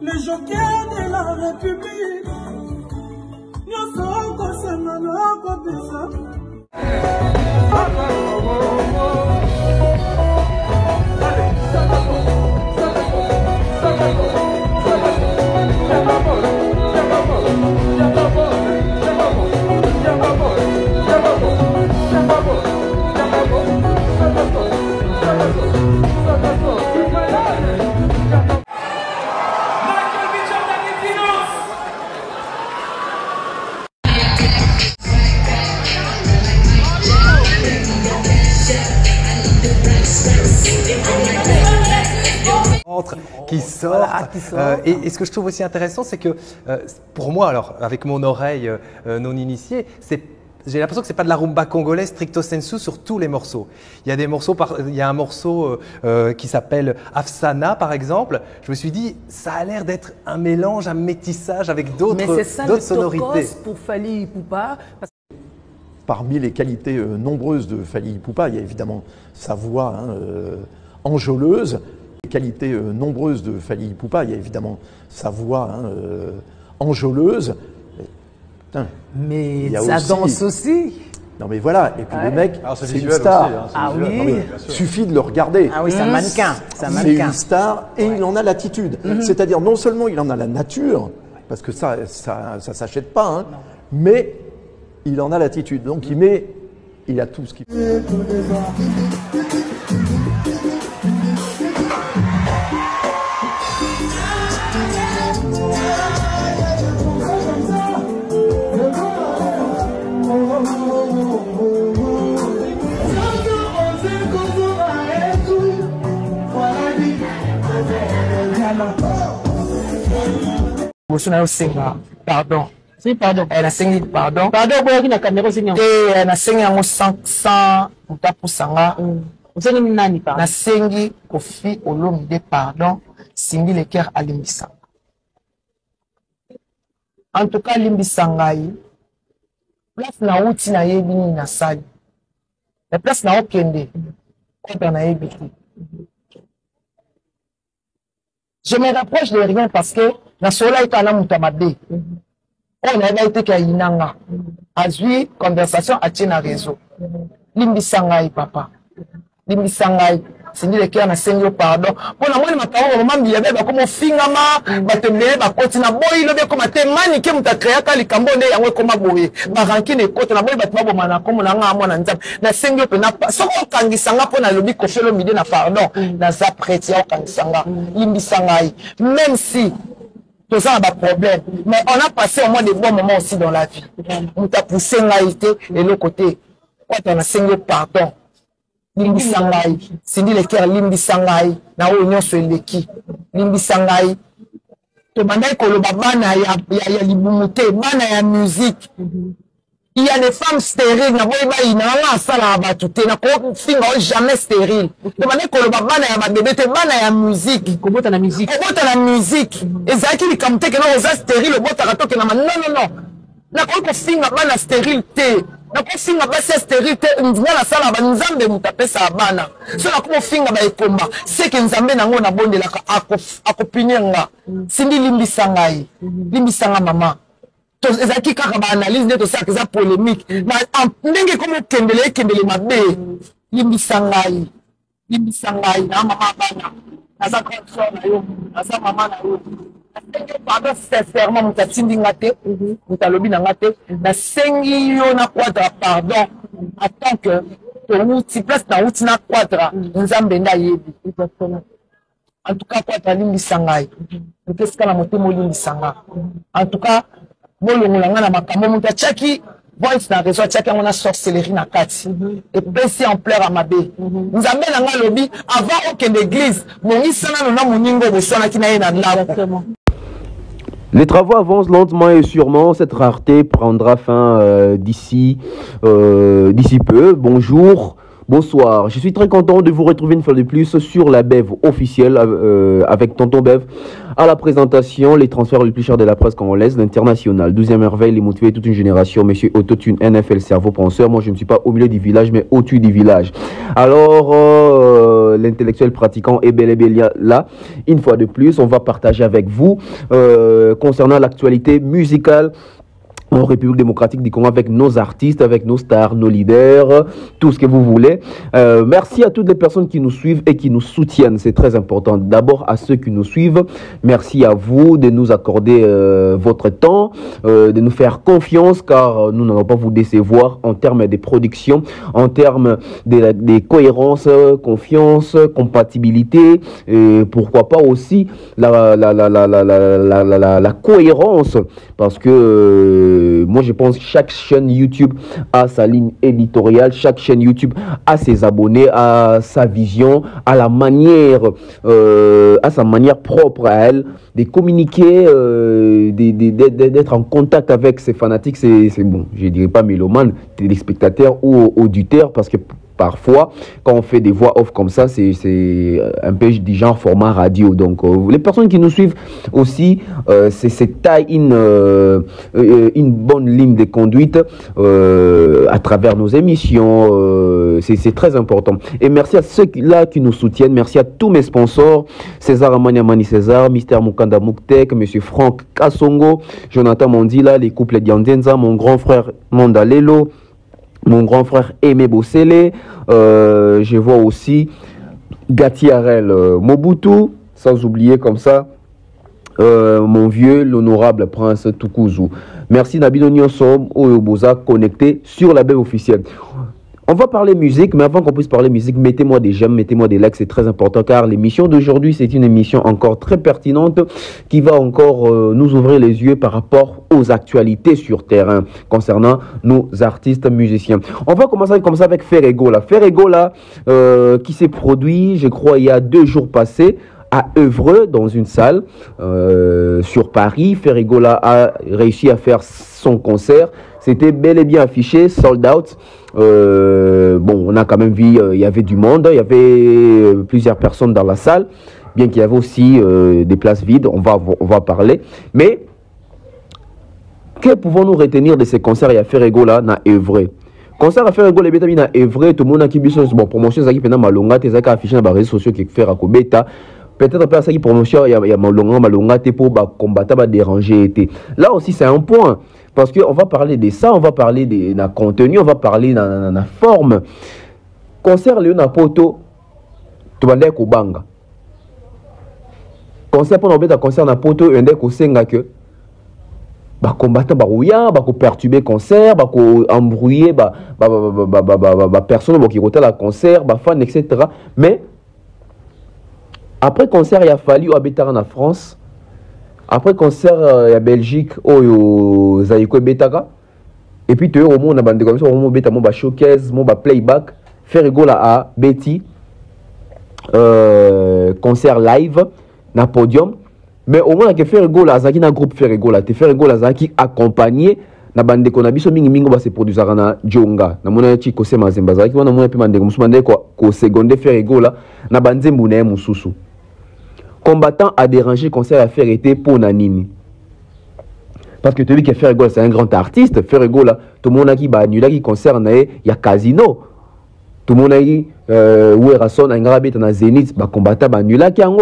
Les jockeys de la République, nous sommes concernés comme ça. Qui sort. Et ce que je trouve aussi intéressant, c'est que pour moi, alors avec mon oreille non initiée, j'ai l'impression que c'est pas de la rumba congolaise stricto sensu sur tous les morceaux. Il y a des morceaux, il y a un morceau qui s'appelle Afsana par exemple. Je me suis dit, ça a l'air d'être un mélange, un métissage avec d'autres sonorités. Mais c'est ça le sonorités. Pour Fally Ipupa. Parmi les qualités nombreuses de Fally Ipupa, il y a évidemment sa voix enjôleuse. Les qualités nombreuses de Fally Ipupa, il y a évidemment sa voix enjôleuse. Putain, mais ça danse aussi. Non mais voilà, et puis le mec, c'est une star. Aussi, ah oui. Suffit de le regarder. Ah oui, c'est un mannequin. C'est une star et il en a l'attitude. C'est-à-dire non seulement il en a la nature, parce que ça s'achète pas, hein, mais il en a l'attitude. Donc il a tout ce qu'il faut. Pardon. Si, pardon. Elle a signé pardon. Pardon, vous avez la caméra aussi. Et elle a signé en 100 Mutapusanga. Vous avez une nani, pardon. La signé Kofi Olomide pardon. Signé le cœur à Limbisanga. En tout cas, Limbisanga, place na outi na yebini na sali. La place na okende. Contre na yebiti. Je me rapproche de rien parce que na sola ikana mutamade. On a été qu'à Inanga. Azui, conversation à Tina réseau. Limbisangai, papa. Limbisangai. C'est dit le cœur na sengo pardon. Pour la moine ma parole, maman bien bébé comme fingama, batembe ba kotina boy lo be comme temani ke muta créa kali kambonde yango comme boye. Baranki ne kote na boy batma bo mana comme na nga mwana nzam. Na sengo pe na soko kangisanga po na lobi ko felo midi na pardon. Na za prêtia kangisanga. Limbisangai. Même si tout ça a des problèmes. Mais on a passé au moins des bons moments aussi dans la vie. On t'a poussé l'aïté et l'autre côté. Quand on a saigné pardon. Limbi sangai. C'est dit le cœur limbi sangai. Na union sur l'équipe. Limbi sangai. Te mandai que le babana ya libumute. Bana ya musique. Il y a des femmes stériles. Na boiba ina la sala batute. Na ko finga jamais stérile. Te mandai que le babana ya bébé te bana ya musique. Comment la musique? Comment la musique? Et ça qui comme te que non osa stérile le bota rato que na non. Na ko finga bana stérilité. Na ko finga ba stérilité nzina la sala ba nzambe mutapesa bana. So na ko finga ba ekomba. C'est que nzambe nango na bondela ka akopinyenga. Sindi limbisangai. Limbisanga mama. Ezaki kaka ba analyse de tout ça que ça polémique na ndenge comme kendele mabe limbisangai na mama bana na za console na yo na za mama na yo pardon sincèrement mutatindi ngate mutalobi na ngate na sengi yo na quadra pardon en tant que to place na uti na quadra nzambe nda yebi en tout cas quadra limbisangai qu'est-ce que la motemo limbisanga en tout cas bolongolanga na makambo muta chaki voice na réseau chaki on a sorcellerie na kati et pesi en pleurs à mabe nzambe na nga lobi avant aucun église mongi sana na moningo bosana kina ye na ndako. Les travaux avancent lentement et sûrement. Cette rareté prendra fin d'ici peu. Bonjour. Bonsoir, je suis très content de vous retrouver une fois de plus sur la BEV officielle avec Tonton Bev. À la présentation, les transferts les plus chers de la presse congolaise, l'international, 12e merveille, les motivés toute une génération, monsieur Autotune, NFL, cerveau penseur. Moi, je ne suis pas au milieu du village, mais au-dessus du village. Alors, l'intellectuel pratiquant est bel et bien là. Une fois de plus, on va partager avec vous concernant l'actualité musicale en République démocratique du Congo avec nos artistes, avec nos stars, nos leaders, tout ce que vous voulez. Merci à toutes les personnes qui nous suivent et qui nous soutiennent, c'est très important. D'abord à ceux qui nous suivent, merci à vous de nous accorder votre temps, de nous faire confiance car nous n'allons pas vous décevoir en termes de production, en termes de cohérence, confiance, compatibilité et pourquoi pas aussi la cohérence parce que moi je pense que chaque chaîne YouTube a sa ligne éditoriale, chaque chaîne YouTube a ses abonnés, a sa vision, a la manière, a sa manière propre à elle de communiquer, d'être en contact avec ses fanatiques, c'est bon, je dirais pas mélomanes, téléspectateurs ou auditeurs parce que parfois, quand on fait des voix off comme ça, c'est un peu du genre format radio. Donc, les personnes qui nous suivent aussi, c'est taille une bonne ligne de conduite à travers nos émissions. C'est très important. Et merci à ceux-là qui nous soutiennent. Merci à tous mes sponsors. César Amaniamani César, Mister Mukanda Muktek, Monsieur Franck Kassongo, Jonathan Mondila, les couples Diandenza, mon grand frère Mondalelo, mon grand frère Aimé Bossele, je vois aussi Gatiarel Mobutu, sans oublier comme ça mon vieux, l'honorable prince Tukuzu. Merci Nabino Nyonsom, Oyoboza, connecté sur la BEV officielle. On va parler musique, mais avant qu'on puisse parler musique, mettez-moi des j'aime, mettez-moi des likes, c'est très important car l'émission d'aujourd'hui, c'est une émission encore très pertinente qui va encore nous ouvrir les yeux par rapport aux actualités sur terrain concernant nos artistes musiciens. On va commencer comme ça avec Ferregola. Ferregola qui s'est produit, je crois, il y a 2 jours passés à Évreux dans une salle sur Paris. Ferregola a réussi à faire son concert. C'était bel et bien affiché, sold out. Bon, on a quand même vu, il y avait du monde, il y avait plusieurs personnes dans la salle, bien qu'il y avait aussi des places vides, on va parler. Mais, que pouvons-nous retenir de ces concerts à Ferregola na Évreux? Concert à Ferregola na Évreux, tout le monde a qui bon, promotion, ça qui fait malonga, t'es affiché dans les réseaux sociaux qui fait à bêta. Peut-être pas ça qui promotion, il y a malonga, t'es pour combattre, déranger. Là aussi, c'est un point. Parce qu'on va parler de ça, on va parler de la contenu, on va parler de la forme. Concert Léon Poto, tu vas dire qu'au banga. Concert pour nous concert na poto, on dit qu'au senga que bah combattre bah rouilla, bah perturber concert, bah embrouiller bah personne qui rote la concert, bah fan etc. Mais après concert il a fallu habiter en France. Après concert il y a Belgique au Zaïko Betaka et puis tu au monde bande comme ça au monde beta mon ba showcase mon ba playback Ferregola à Betty concert live na podium mais au moins que Ferregola zaki na groupe Ferregola te Ferregola zaki accompagné na bande ko na biso mingi ba se produire na Jonga na mona chi ko se mazemba zaki wana mona pe bande ko musumande ko seconde Ferregola na banzembu na mususu. Combattant a dérangé concert à faire été pour Nanini. Parce que tu dis que Ferregola c'est un grand artiste. Ferregola, tout le monde a qui va annuler qui concerne il y a Casino. Tout le monde a dit où est Rasson un grand bête dans Zénith, bah combattant va annuler qui en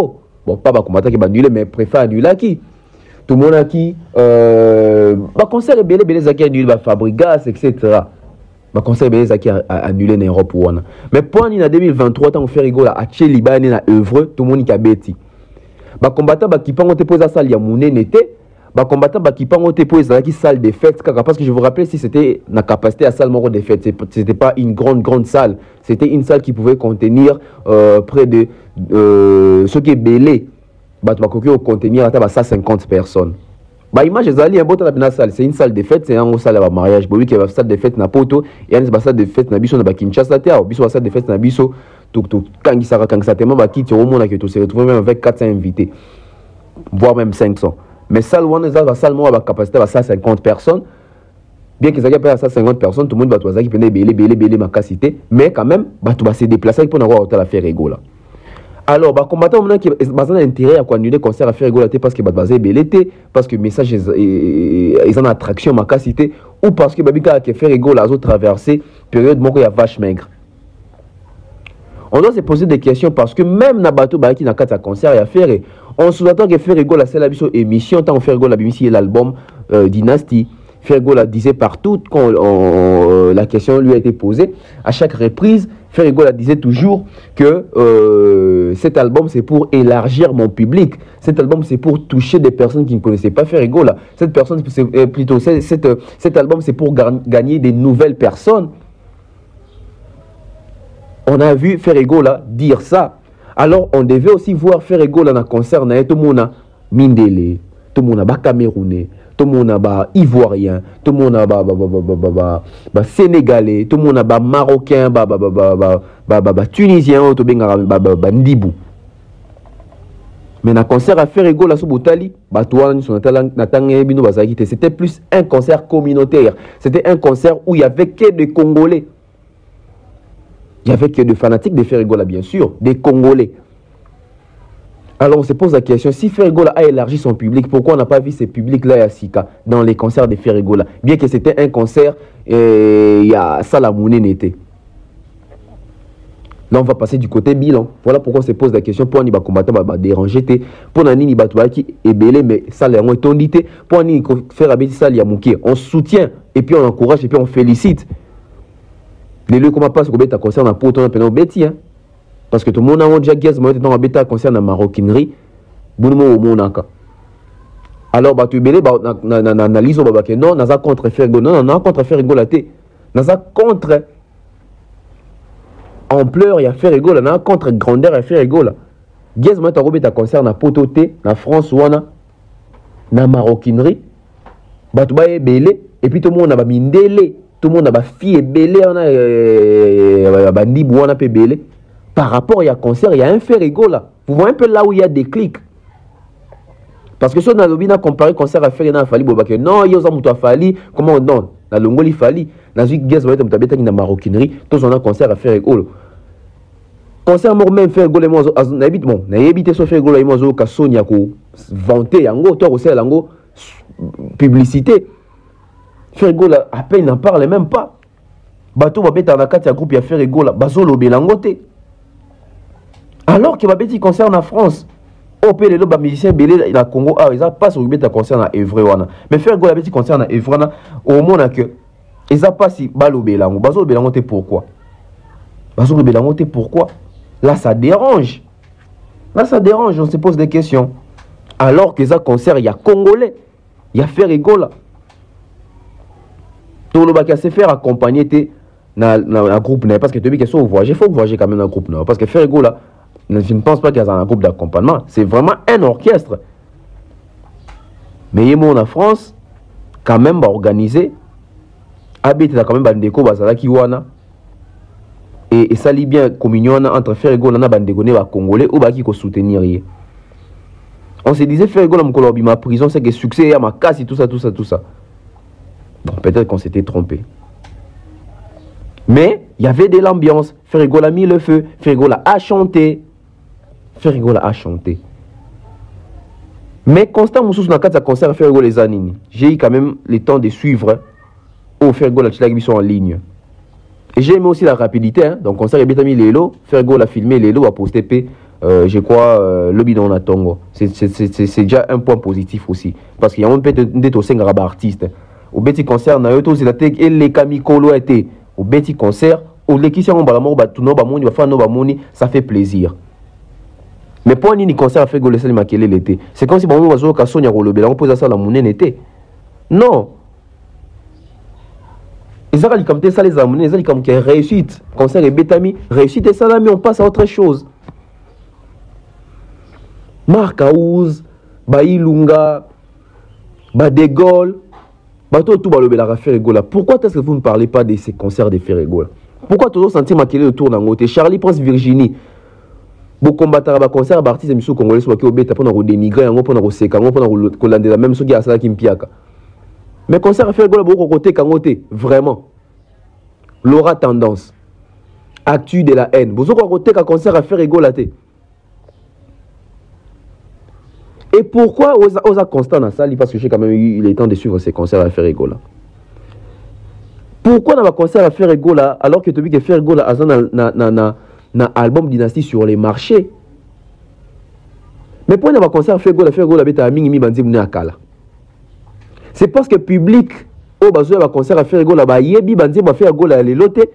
bon pas combattant qui va annuler mais préfère annuler qui. Tout le monde a qui bah concert est belé zaki annuler va Fabrigas etc. Bah concert belé zaki annuler en Europe ou mais pour en 2023 tant Ferregola a chez Liban na œuvre tout le monde qui a bêti. Ba combattant ba qui pango te pose à salle ya mouné n'était ba combattant ba qui pango te pose à qui salle de fête parce que je vous rappelle si c'était la capacité à salle moro de fête c'était pas une grande salle, c'était une salle qui pouvait contenir près de ce qui est belé ba tu vas contenir à 150 personnes. Bah image ezali un boto na salle, c'est une salle de fête, c'est un salle de mariage. Bobi qui va salle de fête na poto et une salle de fête na biso na ba Kinshasa te, biso salle de fête na biso tout kangisaka tellement ba kiti au monde que tout se retrouve même avec 400 invités voire même 500. Mais salle one za salle mo ba capacité à 150 personnes. Bien qu'ils aient à 150 personnes, tout le monde va trouver qui peut belé ma cassité, mais quand même, va se déplacer pour avoir autant à faire rigolo. Alors, les combattants qui ont intérêt à annuler le concert à faire rigolo parce que va belé, parce que le message est en attraction ma cassité, ou parce que Babika a fait rigolo à traverser période où il y a vache maigre. On doit se poser des questions parce que même na bateau qui n'a qu'à concert à faire, on sous-entend que faire rigolo c'est la émission, tant on fait rigolo la l'album Dynasty. Fergola disait partout quand la question lui a été posée, à chaque reprise, Fergola disait toujours que cet album c'est pour élargir mon public, cet album c'est pour toucher des personnes qui ne connaissaient pas Fergola, cet album c'est pour gagner des nouvelles personnes. On a vu Fergola dire ça, alors on devait aussi voir Fergola dans le concert, tout le monde a Mindele, tout le monde a Camerounais, tout le monde a Ivoirien, tout le monde a Sénégalais, tout le monde a Marocain, Tunisien, Ndibou. Mais dans le concert à Fergola c'était plus un concert communautaire. C'était un concert où il n'y avait que des Congolais. Il n'y avait que des fanatiques de Fergola, bien sûr, des Congolais. Alors on se pose la question, si Fergola a élargi son public, pourquoi on n'a pas vu ces publics-là à Sika dans les concerts de Fergola? Bien que c'était un concert, il y a Salamouné n'était. Là on va passer du côté bilan. Voilà pourquoi on se pose la question, pour un combattant va déranger, pour un nini qui est belé, mais ça l'a été, pour un nini faire abéti ça liamouké. On soutient, et puis on encourage, et puis on félicite. Les lieux comme pas ce que concert n'a pas autant de bêtis, hein. Parce que tout le monde a déjà gaz, moi, dans bêta concerne la maroquinerie, bon mot alors, tu belé, analyse au babaké, non, n'a pas contre Fergola, non, contre Fergola, n'a pas contre ampleur, il y a Fergola, n'a pas contre grandeur, il y a Fergola. Gaz, moi, tu as concerne la pototé, la France, ou na maroquinerie, tu vas belé, et puis tout le monde a mindélé, tout le monde a fille belé, on a bandibou, on a belé. Par rapport à un concert, il y a un fait Fergola. Vous voyez un peu là où il y a des clics. Parce que si on a comparé concert à Fergola, il fallait que non, il y a un fali, comment non, la longo il fallait. Dans une guerre, vous avez une maroquinerie, tous on a un concert à Fergola. Concert même Fergola, moi, bon, n'a évité ce Fergola, moi, je suis vanté, yango, toi aussi, yango, publicité. Fergola, à peine n'en parle même pas. Bateau va mettre dans la carte, il y a un groupe, il y a Fergola, Bazolo Belangote. Alors que Babeti concerne la France, au pays de musicien belé la Congo, ils n'ont pas sur le concerne à Evrewana. Mais faire go la Babeti concerne à Evrewana, au moment que ils n'ont pas si balo belango. Bazo belango pourquoi? Bazo belango pourquoi? Là ça dérange. Là ça dérange, on se pose des questions. Alors que ça concerne, il y a Congolais, il y a Fergola. Tout le bac se faire accompagner dans un groupe, parce que tu dis que si vous voyagez, il faut voyager quand même dans un groupe. Parce que Fergola, je ne pense pas qu'il y a un groupe d'accompagnement. C'est vraiment un orchestre. Mais il y a en France, quand même, organisé. Habite quand même Bandeko, Bazalaki Wana. Et ça lit bien communion entre Fergola et Bandeko, les Congolais, ou qui ko soutenir. On se disait Fergola, ma prison, c'est que succès, il y a ma casse, tout ça. Bon, peut-être qu'on s'était trompé. Mais il y avait de l'ambiance. Fergola a mis le feu. Fergola a chanté. Mais Constant Moussous n'a qu'à concert Fergola les années. J'ai eu quand même le temps de suivre au Fergola qui sont en ligne. Et j'ai aimé aussi la rapidité. Hein. Donc concert il a mis les lots. Fergola a filmé les lots, a posté je crois le bidon à Tongo. C'est déjà un point positif aussi. Parce qu'il y a un peu d'être au 5 artistes. Au petit concert, on a eu aussi la tech et les camicolo étaient. Au petit concert, au l'équipe ça fait plaisir. Mais pour un concert à faire l'été, c'est comme si on va jouer à Sonia Rolobela, on pose ça la monnaie n'était. Non. Ils ont comme ça les amener, ils ont comme réussite. Concert et bétami, réussite et salami, on passe à autre chose. Marc Aouz, Bailunga, De Gaulle, tout le Fergola. Pourquoi est-ce que vous ne parlez pas de ces concerts de Fergola? Pourquoi toujours sentir maquiller le tour dans côté Charlie Prince Virginie? Vous combattez à concert d'artistes et monsieur congolais soit qui obéit pour nous dénigrer, pour nous séquer, pour nous collander la même chose qui a ça qui me piaca. Mais concert à faire Egola beaucoup côté kangote, vraiment. L'aura tendance. Actu de la haine. Vous avez côté qu'un concert à faire Egola. Et pourquoi osa constant dans ça? Parce que j'ai quand même eu le temps de suivre ces concerts à faire Egola. Pourquoi dans un concert à faire Egola alors que tu dis que faire Egola a un album Dynastie sur les marchés? Mais pourquoi dans un concert à faire Egola beta mingi banzi mune akala? C'est parce que le public au bazo va concert à faire Egola ba yebi banzi ba faire Egola les loté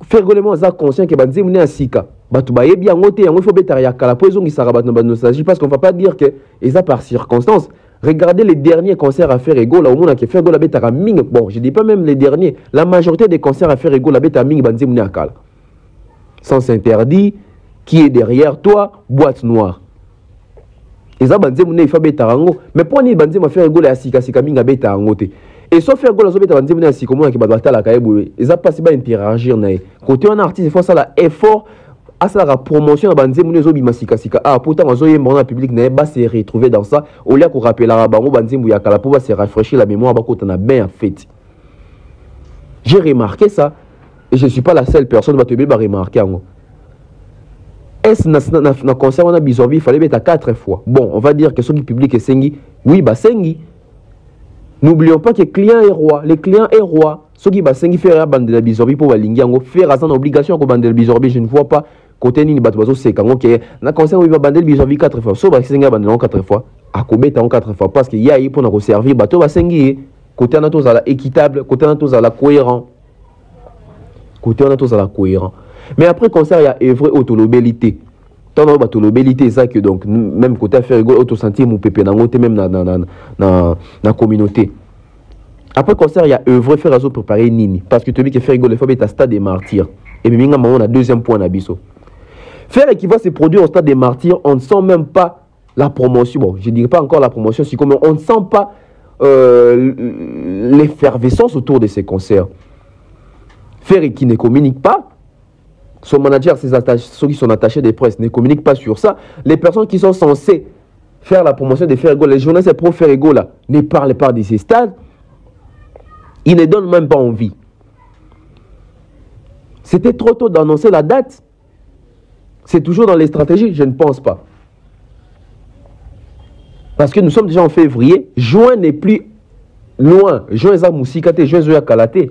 faire Egola mo za conscient que banzi mune asika batu ba yebi yangote yango faut beta ya kala po ezongi sarabat na nostalgie parce qu'on va pas dire que ça par circonstance. Regardez les derniers concerts à faire Egola au monde qui fait Egola beta ming. Bon, je dis pas même les derniers, la majorité des concerts à faire Egola beta ming banzi mune akala. Sens interdit, qui est derrière toi, boîte noire. Et ça banzi mune il faut beta rango, mais pour ni banzi ma faire Egola asika sika minga beta rangote. Et sauf faire Egola so beta banzi mune asika mo ki batala la kaeboué. Et ça passe pas interagir na. Côté un artiste, il faut ça la effort à la promotion banzi mune zo bima sika sika. Ah pourtant zo yé mon public n'a pas se retrouver dans ça. Au lieu qu'on rappelle la bango banzi mouya kala pour se rafraîchir la mémoire ba côté na bien fait. J'ai remarqué ça et je suis pas la seule personne qui va remarquer en. Est-ce na concert on a Bizorbi il fallait mettre 4 fois. Bon, on va dire que ceux qui publient que sengi, oui bah sengi. N'oublions pas que client est roi, les clients est roi. Ceux qui va sengi faire bande de Bizorbi pour valingi en faire à son obligation pour bande de Bizorbi, je ne vois pas côté ni bato bazo c'est quand OK. Na concert il va bande de Bizorbi 4 fois. So ba sengi bande 4 fois. À kobeta en 4 fois parce qu'il y a pour na servir bato ba sengi côté na tous à la équitable, côté na tous à la cohérent. Côté na tous à la cohérent. Mais après concert, il y a œuvre autolobélité. Tant dans l'autolobélité, ça que donc, même côté faire rigolo, auto-sentir mon pépé, même dans la communauté. Après concert, il y a œuvre faire à préparer Nini. Parce que tu dis que faire rigolo, il faut être à stade des martyrs. Et bien, on a deuxième point d'abisso. Faire qui va se produire au stade des martyrs, on ne sent même pas la promotion. Bon, je ne dirais pas encore la promotion, c'est comme on ne sent pas l'effervescence autour de ces concerts. Faire qui ne communique pas. Son manager, ceux qui sont attachés des presses, ne communiquent pas sur ça. Les personnes qui sont censées faire la promotion de faire Egola, les journalistes pro faire Egola, ne parlent pas de ces stades. Ils ne donnent même pas envie. C'était trop tôt d'annoncer la date. C'est toujours dans les stratégies, je ne pense pas. Parce que nous sommes déjà en février. Juin n'est plus loin. Juin est à Moussikate, juin est à Kalate.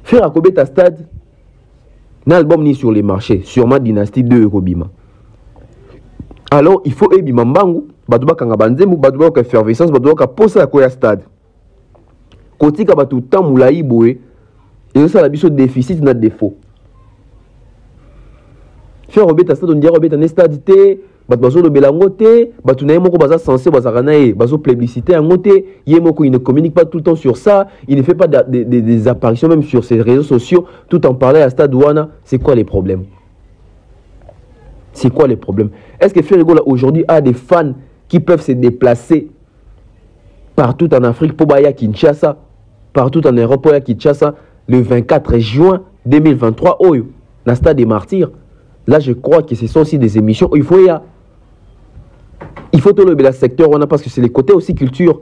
Faire à Kobeta Stade, un album ni sur les marchés, sûrement Dynastie 2 Robima. Alors il faut Ebima Mbangu, Badouba Kangabanzemu, Badouba Effervescence, Badouba Posa à Koya Stade. Côté Kabatu Tamoulaï Boé, et ça la biso déficit n'a défaut. Faire Robeta Stade, on dirait Robeta Stade T. Bazo le belangote, batunaye moko baza censé bazaranaye, bazo plébiscité angote, yemoko il ne communique pas tout le temps sur ça, il ne fait pas des apparitions même sur ses réseaux sociaux, tout en parlant à Stade Ouana. C'est quoi les problèmes? C'est quoi les problèmes? Est-ce que Ferrigo aujourd'hui a des fans qui peuvent se déplacer partout en Afrique pour Baya Kinshasa, partout en Europe pour Kinshasa, le 24 juin 2023, au Stade des Martyrs? Là, je crois que ce sont aussi des émissions. Il faut tout le secteur, parce que c'est les côtés aussi culture.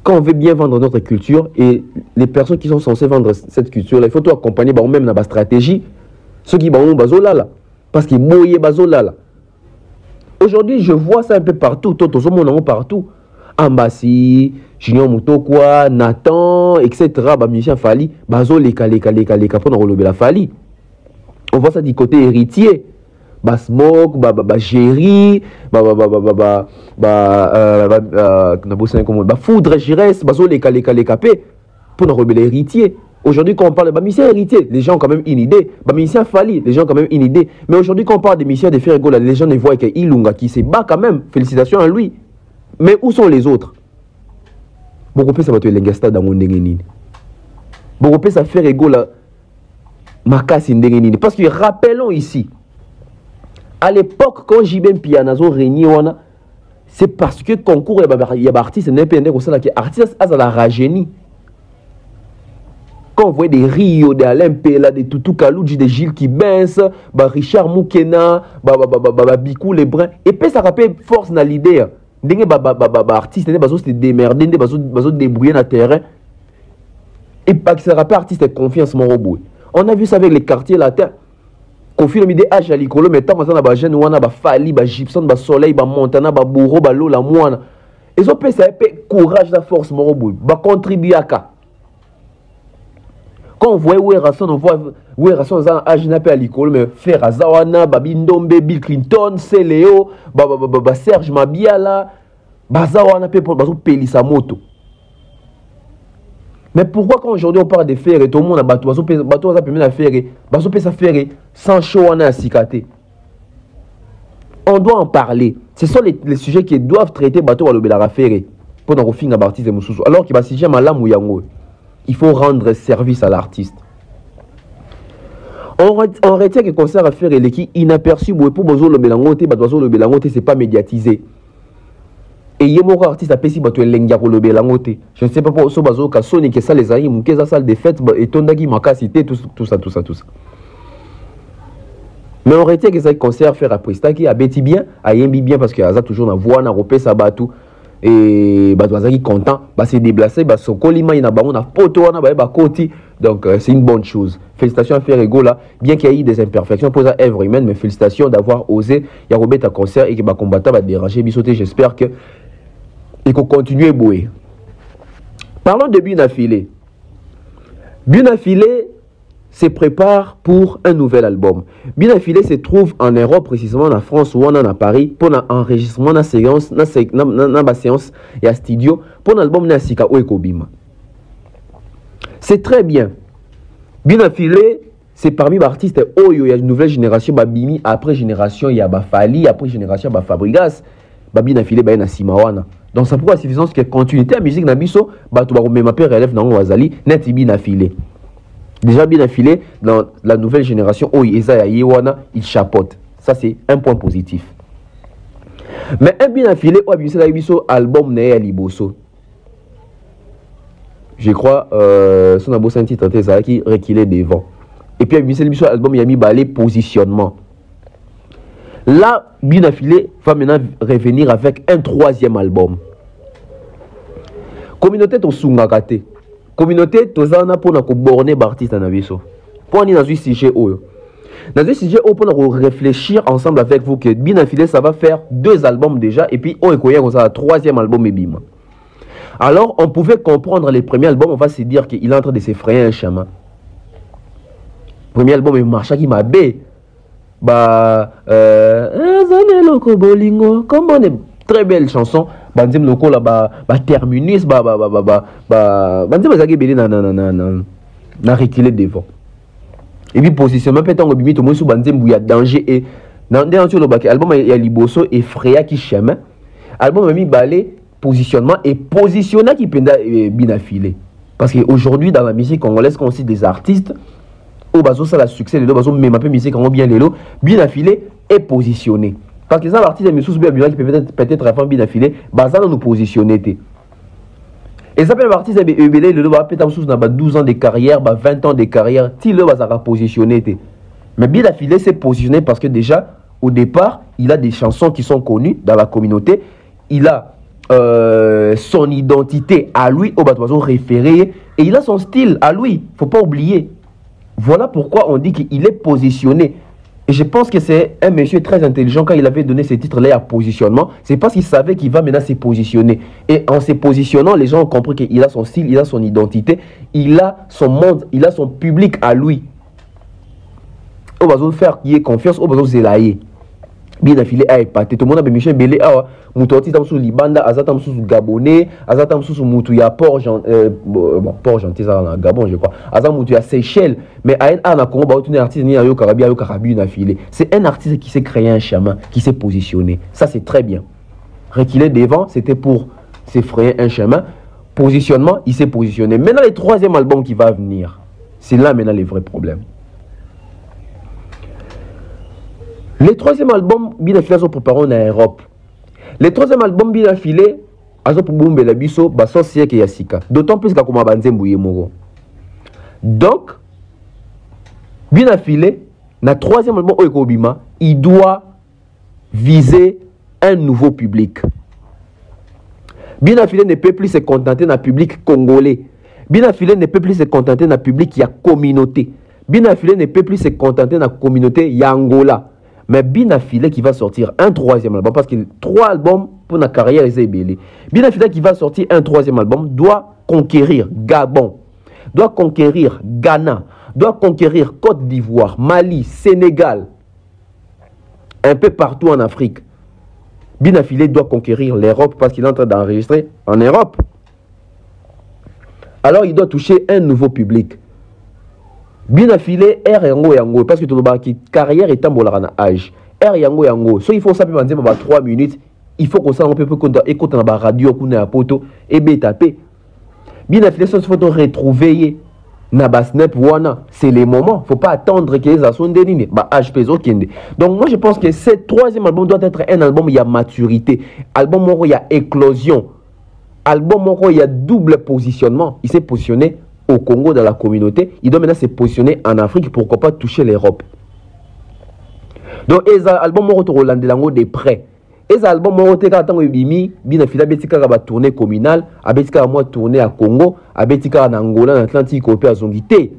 Quand on veut bien vendre notre culture et les personnes qui sont censées vendre cette culture, il faut tout accompagner même dans la stratégie. Ceux qui vont là, parce qu'ils mouillent là. Aujourd'hui, je vois ça un peu partout, tout le monde partout. Ambassi, Junior Moutokwa, Nathan, etc. Michel Fali, bazo leka pour nous relever la Fali. On voit ça du côté héritier. Smoke, Géry, Foudre, Giresse, Bazo, les capés, pour nous rebeller héritier. Aujourd'hui, quand on parle de mission héritier, les gens ont quand même une idée. Mission Fali, les gens ont quand même une idée. Mais aujourd'hui, quand on parle de mission de Ferrigo, les gens ne voient qu'il y a Ilunga qui se bat quand même. Félicitations à lui. Mais où sont les autres? Beaucoup plus ça va te l'engasta dans mon déguenine. Beaucoup plus ça Ferrigo là. Parce que rappelons ici, à l'époque, quand JBM Pianazo régnait, c'est parce que concours, il y a des artistes indépendants qui artistes à la rajeuni. Quand on voit des Rio, des Alain Pela, des Toutou Kalouji, des Gilles qui baissent, Richard Moukena, Bikou les Bruns, et puis ça rappelle force dans l'idée. ndenge artiste bazo se démerder nde bazo débrouiller na terrain et pas que ça rappelle artiste confiance mon robot. On a vu ça avec les quartiers latins. Kofi Olomide âge à l'icolo mais tant que ça na ba jeune wana ba Fali ba Gibson ba Soleil ba Montana ba Bourreau ba Lola Moana. Ils ont fait ça courage la force mon robot ba contribuer à ka. Quand on voit où est Rasson, on voit où est Rasson dans âge n'a pas à l'icolo mais faire Azawana ba Bindombe Bill Clinton, Céléo ba Serge Mabiala ba Zawana pe pour bazo Pelisa moto. Mais pourquoi quand aujourd'hui on parle de faire et tout le monde a bateau ça permet de faire bateau peut ça faire sans chaud on a cicaté. On doit en parler. Ce sont les sujets qui doivent traiter bateau à l'obéla faire pour nous finir à l'artiste Moussou. Alors qu'il va si jamais là mouyango. Il faut rendre service à l'artiste. On retient que concert à faire et qui inaperçu pour besoin le bélangote bateau le bélangote c'est pas médiatisé. Et il y a un artiste qui a fait le je ne sais pas pour ce Sony que ça les aïe, mon qu'est salle de fête et tondaki makasité tout ça. Mais on retient que ça concert faire après ça qui a bêti bien, a yembi bien parce que ça toujours na voix na repé ça batou et qui content, se déplacer, son colima il na ba on a poto na ba koti donc c'est une bonne chose. Félicitations à faire ego là, bien qu'il y ait des imperfections pour ça œuvre humaine, mais félicitations d'avoir osé y a remettre un concert et que ba combattant va déranger bisoté, j'espère que et qu'on continue à bouer. Parlons de Binafilé. Binafilé se prépare pour un nouvel album. Binafilé se trouve en Europe, précisément en France ou en Paris, pour un enregistrement, une séance, et un studio, pour un album Nasika Oekobima. C'est très bien. Binafilé, c'est parmi les artistes Oyo, il y a une nouvelle génération, Babimi, après génération, il y a Bafali, après génération, Bafabrigas, Binafilé, il y a Simawana. Donc ça pourquoi la suffisance que continuité à musique nabiso bato ba même après relève dans wazali net bien affilé. Déjà bien affilé dans la nouvelle génération Eza Yewana, il chapote. Ça c'est un point positif. Mais un bien affilé au bien biso album né à liboso. Je crois son abo senti tenté ça qui reculé devant. Et puis bien biso album il a mis balé positionnement. Là, Binafilé va maintenant revenir avec un troisième album. Communauté to sungakate. Communauté to zana pour na ko borner artiste na biso. Pour ni dans un sujet oyo. Dans un sujet pour na réfléchir ensemble avec vous que Binafilé ça va faire 2 albums déjà et puis on est comme ça un troisième album et bim. Alors on pouvait comprendre les premiers albums, on va se dire qu'il est en train de se frayer un chemin. Premier album est marcha qui m'a bé. Comme on est très belle chanson bandim loko là terminus bandim bazaki belé na reculer devant et puis positionnement peut on bimi to mo sou bandim il y a danger et dans sur le bac album il y a liboso et Freya qui chemin album mi balé positionnement et positionner qui penda Binafilé parce que aujourd'hui dans la musique congolaise quand on cite des artistes au bazo ça la succès les deux bazo même un peu musique comment bien les lots Binafilé est positionné parce que ça l'artiste de Moussous bien qui peut-être avant Binafilé bazana nous positionner et ça peut l'artiste de Ebele le doit peut-être Moussous n'a pas 12 ans de carrière 20 ans de carrière ti le bazara positionné mais Binafilé s'est positionné parce que déjà au départ il a des chansons qui sont connues dans la communauté il a son identité à lui au bateau référé et il a son style à lui faut pas oublier. Voilà pourquoi on dit qu'il est positionné. Et je pense que c'est un monsieur très intelligent quand il avait donné ce titre-là à positionnement. C'est parce qu'il savait qu'il va maintenant se positionner. Et en se positionnant, les gens ont compris qu'il a son style, il a son identité, il a son monde, il a son public à lui. On va faire qu'il ait confiance, on va zélayer. Binafilé a épaté. Tout le monde a Michel Belé. Moutouati tam sous Libanda, Azatam sous Gabonais, Azatam sous Moutouya Port Gentil, ça en Gabon, je crois. Azam Moutouya Seychelles. Mais à un Congo, un artiste ni Ayo Karabi, Ayo Karabi, Binafilé. C'est un artiste qui s'est créé un chemin, qui s'est positionné. Ça, c'est très bien. Reculer devant, c'était pour se frayer un chemin. Positionnement, il s'est positionné. Maintenant, le troisième album qui va venir, c'est là maintenant les vrais problèmes. Le troisième album, Binafilé, nous préparons en Europe. Le troisième album, Binafilé, nous préparons en Biso, c'est Yasika. D'autant plus que nous avons donc, Binafilé, le troisième album, il doit viser un nouveau public. Binafile ne peut plus se contenter dans le public congolais. Binafile ne peut plus se contenter dans le public qui a communauté. Binafile ne peut plus se contenter dans la communauté Yangola. Mais Binafile qui va sortir un 3e album, parce que 3 albums pour la carrière est ébélé. Binafile qui va sortir un 3e album doit conquérir Gabon, doit conquérir Ghana, doit conquérir Côte d'Ivoire, Mali, Sénégal, un peu partout en Afrique. Binafile doit conquérir l'Europe parce qu'il est en train d'enregistrer en Europe. Alors il doit toucher un nouveau public. Binafile R yango yango parce que tout le carrière est en bolana âge. R yango yango. So il faut ça peut dire 3 minutes. Il faut qu'on s'en peut écouter dans la radio qu'on a poto et betaper. Binafile il faut retrouver na snap wana, c'est les moments. Faut pas attendre que les assos délignent. Donc moi je pense que ce 3e album doit être un album où il y a maturité, album où il y a éclosion, album où il y a double positionnement. Il s'est positionné au Congo dans la communauté, il doit maintenant se positionner en Afrique, pourquoi pas toucher l'Europe. Donc les albums où on a des prêts. Les albums où on a bimi, Binafile betika ba tournée communale, abetika moi tournée à Congo, abetika en Angola, en Atlantique, au pays Zongité.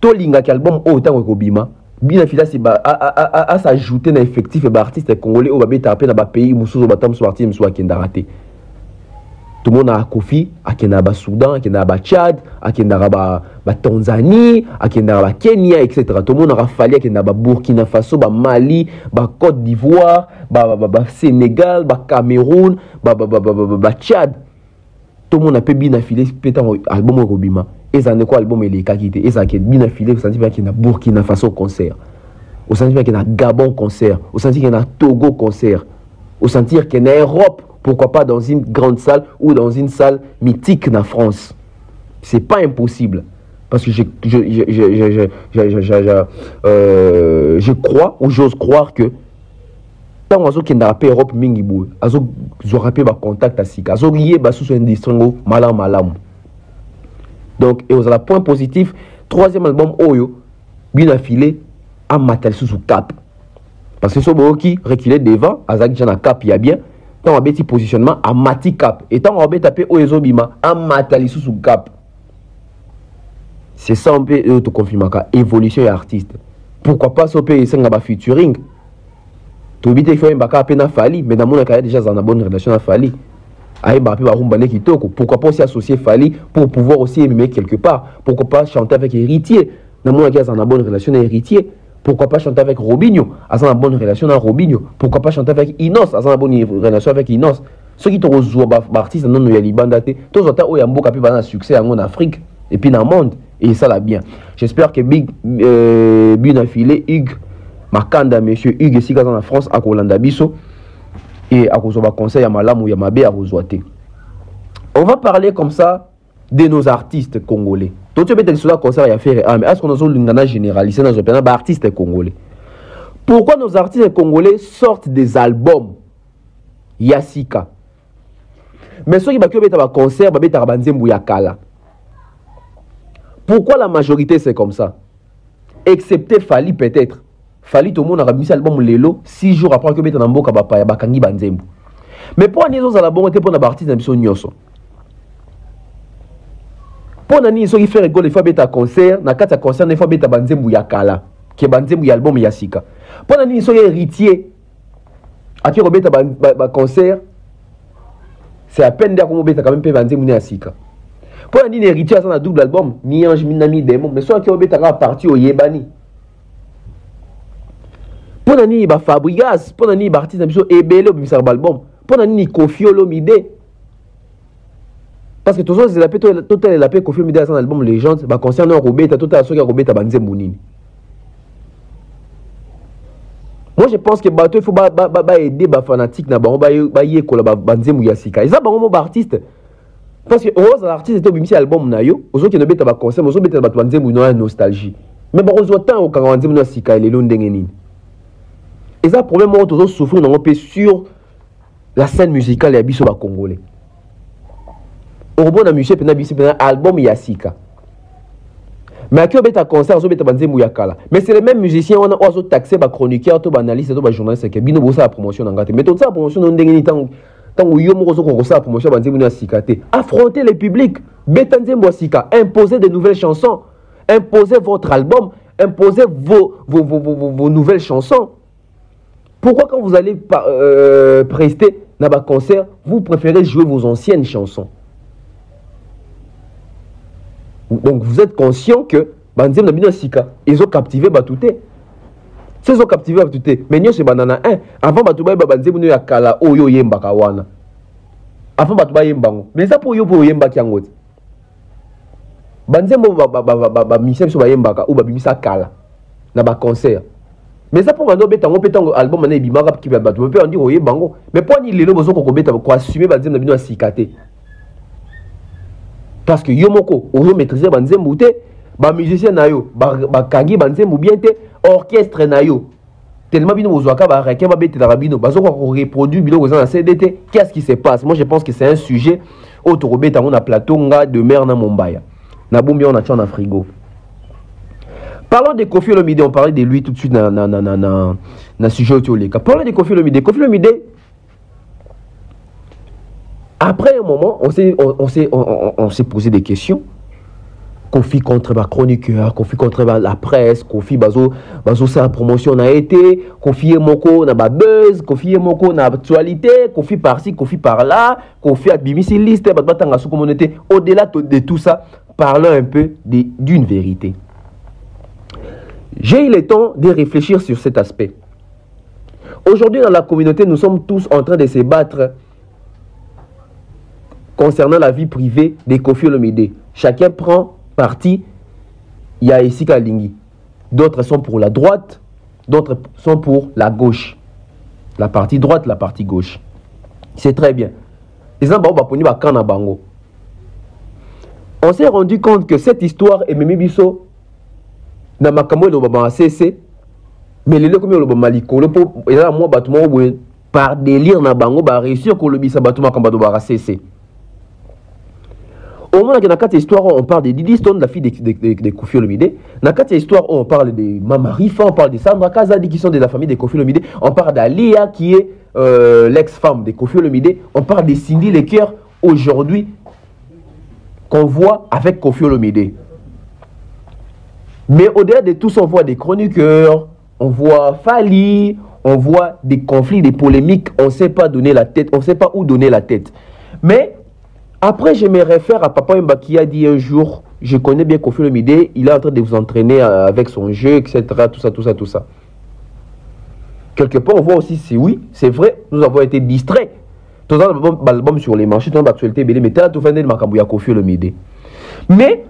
To linga ki album autant ko bima, Binafile c'est à s'ajouter dans effectif et artiste congolais au babé tapé dans ba pays musuzo batam sorti musuwa kendaraté. Tout le monde a Kofi, à Kenaba Soudan, à Kenaba Tchad, à Kenaba Tanzanie, à Kenaba Kenya, etc. Tout le monde a fallu à Kenaba Burkina Faso, Mali, Côte d'Ivoire, Sénégal, Cameroun, Tchad. Tout le monde a pu bien affiler album Robima. Et ça n'est quoi album et les kakité. Et ça a bien affilé, vous sentez qu'il y a Burkina Faso concert. Vous sentez qu'il y a Gabon concert. Vous sentez qu'il y a Togo concert. Vous sentez qu'il y a Europe. Pourquoi pas dans une grande salle ou dans une salle mythique en France? C'est pas impossible. Parce que je crois ou j'ose croire que tant qu'on a rappé Europe Mingibou, ils ont rappé contact à Sika, ils ont lié sous un distinguo malam. Donc, et aux point positif, 3e album Oyo, Binafile, à matal sous cap. Parce que ce qui reculé devant, Azak Jana cap, il y a bien. Tant on a petit positionnement à mati cap et tant on a tapé au ezobima à matali sous cap. C'est ça on peut te confirmer évolution et artiste. Pourquoi pas soper ça ngaba featuring. To bité fait mbaka pena Fali mais dans mon cas déjà dans une bonne relation à Fali. Aïe Mbappé va rumbaner kitoko. Pourquoi pas aussi associer Fali pour pouvoir aussi aimer quelque part. Pourquoi pas chanter avec Héritier. Dans mon cas dans une bonne relation à Héritier. Pourquoi pas chanter avec Robinho, à une bonne relation avec Robinho. Pourquoi pas chanter avec Inos, à une bonne relation avec Inos. Ceux qui ont joué artistes non y a libandate, tous les temps où il y a un beau capi un succès en Afrique et puis dans le monde et ça là bien. J'espère que Binafile Hugues Makanda monsieur Hugues ici dans la France à Kolanda Bisso et à cause de conseil à Malam ou Yamabe à Rozoate. On va parler comme ça de nos artistes congolais. Tout le monde sur concert à faire mais est-ce qu'on a un généralisé dans un artiste congolais? Pourquoi nos artistes congolais sortent des albums Yassika? Mais ceux qui ont un concert, ils ont un Yakala. Pourquoi la majorité c'est comme ça? Excepté Fali peut-être. Fali tout le monde a mis l'album Lelo 6 jours après que ils ont un Bakangi Banzembu. Mais pour les autres albums, ils ont un artiste Nyoso. Pour nani ceux qui fait rigolo, il faut mettre un concert, na kata concert, il faut mettre banzembu yakala, qui est banzembu album Yassika. Pour nani ceux qui héritier, à qui on mettre un concert, c'est à peine d'avoir mettre quand même peu banzembu Yassika. Pour nani héritier, ça un double album, ni ange, ni nami démon, mais soit qui on mettre un parti au Yebani. Pour nani ba Fabregas, pour nani ba artiste d'ambition ebele au bimisa album, pour nani Kofi Olomide. Parce que tout ça, c'est la paix, total la paix, confirme dans un album Légende, bah concernant Robert, total ceux qui Robert Banze Mounini. Moi, je pense que bateau il faut aider les fanatiques na ba y ko la Banze Mouyasika. Ils ont un artiste. Parce que aux artistes étaient obligés album na yo, aux autres qui ne bêtent pas concert, aux autres bêtent pas Banze Mouna nostalgie. Mais bon, aux autres temps au Banze Mouyasika les longs dengenine. Et ça problème moi toujours souffrir dans paix sur la scène musicale et biso ba congolais. Au bon amusé un album Yassika. Mais à qui on met un concert, on met un banzé mouyakala. Mais c'est les mêmes musiciens, on a taxé par chroniqueur, par analyste, par journaliste, qui ont bien la promotion en gâté. Mais tout ça, la promotion, on a tant que yo moko zoko ça promotion banzembo na sikate affronter le public beta nzembo sika imposer de nouvelles chansons imposer votre album imposer vos nouvelles chansons. Pourquoi quand vous allez prester dans un concert vous préférez jouer vos anciennes chansons? Donc vous êtes conscient que banzembo na bino sika ils ont captivé batouté. Ils ont captivé batouté mais nous c'est banana 1 avant batouba banzembo no ya kala oyo yembaka wana avant batouba yembango mais ça pour yo pour yemba kiango banzembo ba mission so ba yembaka ou ba bimisa kala na ba concert mais ça pour bando betango petango album na ebimaka ki ba batouba pe on dit oyembango mais pour ni lelo bozo ko beta ko assumer banzembo na bino sikate parce que yo moko ozo maîtriser banzembo te ba musicien na yo ba kangi banzembo bien te orchestre na yo tellement bino bozwaka ba reke ba bete na bino bazo ko reproduire bino ko na CDT. Qu'est-ce qui se passe? Moi je pense que c'est un sujet autre beta on a plateau nga de mer na Mombaya na bombi on a tchon na frigo. Parlons de Koffi Olomide, on parlait de lui tout de suite na sujet autoleka. Parlons de Koffi Olomide. Koffi Olomide, après un moment, on s'est posé des questions. Koffi contre ma chroniqueur, Koffi contre la presse, Koffi bazo sa promotion a été, Koffi et moko na ba buzz, Koffi et moko na actualité, Koffi par-ci, Koffi par-là, Koffi a bimisi liste, batanga sous communauté. Au-delà de tout ça, parlons un peu d'une vérité. J'ai eu le temps de réfléchir sur cet aspect. Aujourd'hui, dans la communauté, nous sommes tous en train de se battre concernant la vie privée de Koffi Olomide. Chacun prend parti. Il y a ici Kalingi. D'autres sont pour la droite, d'autres sont pour la gauche. La partie droite, la partie gauche. C'est très bien. On s'est rendu compte que cette histoire est Mimi Bisso na makambo lo baba cessé mais les comme lo baba likolo po eza moi batuma par délire na bango ba réussir ko lobisa batuma kamba do ba cessé. Au moment que dans cette histoire on parle de Didi Stone, la fille de Koffi Olomide, dans cette histoire on parle de Mama Rifa, on parle de Sandra Kazadi qui sont de la famille de Koffi Olomide, on parle d'Alia qui est l'ex-femme de Koffi Olomide, on parle de Cindy Lecoeur aujourd'hui qu'on voit avec Koffi Olomide. Mais au-delà de tout ça, on voit des chroniqueurs, on voit Fali, on voit des conflits, des polémiques, on ne sait pas donner la tête, on ne sait pas où donner la tête. Mais après, je me réfère à Papa Mba qui a dit un jour, je connais bien Koffi Olomide, il est en train de vous entraîner avec son jeu, etc. Tout ça. Quelque part, on voit aussi, c'est oui, c'est vrai, nous avons été distraits. Tout ça, l'album sur les marchés, tout l'actualité, mais tout fait de Makambouya Koffi Olomide. Mais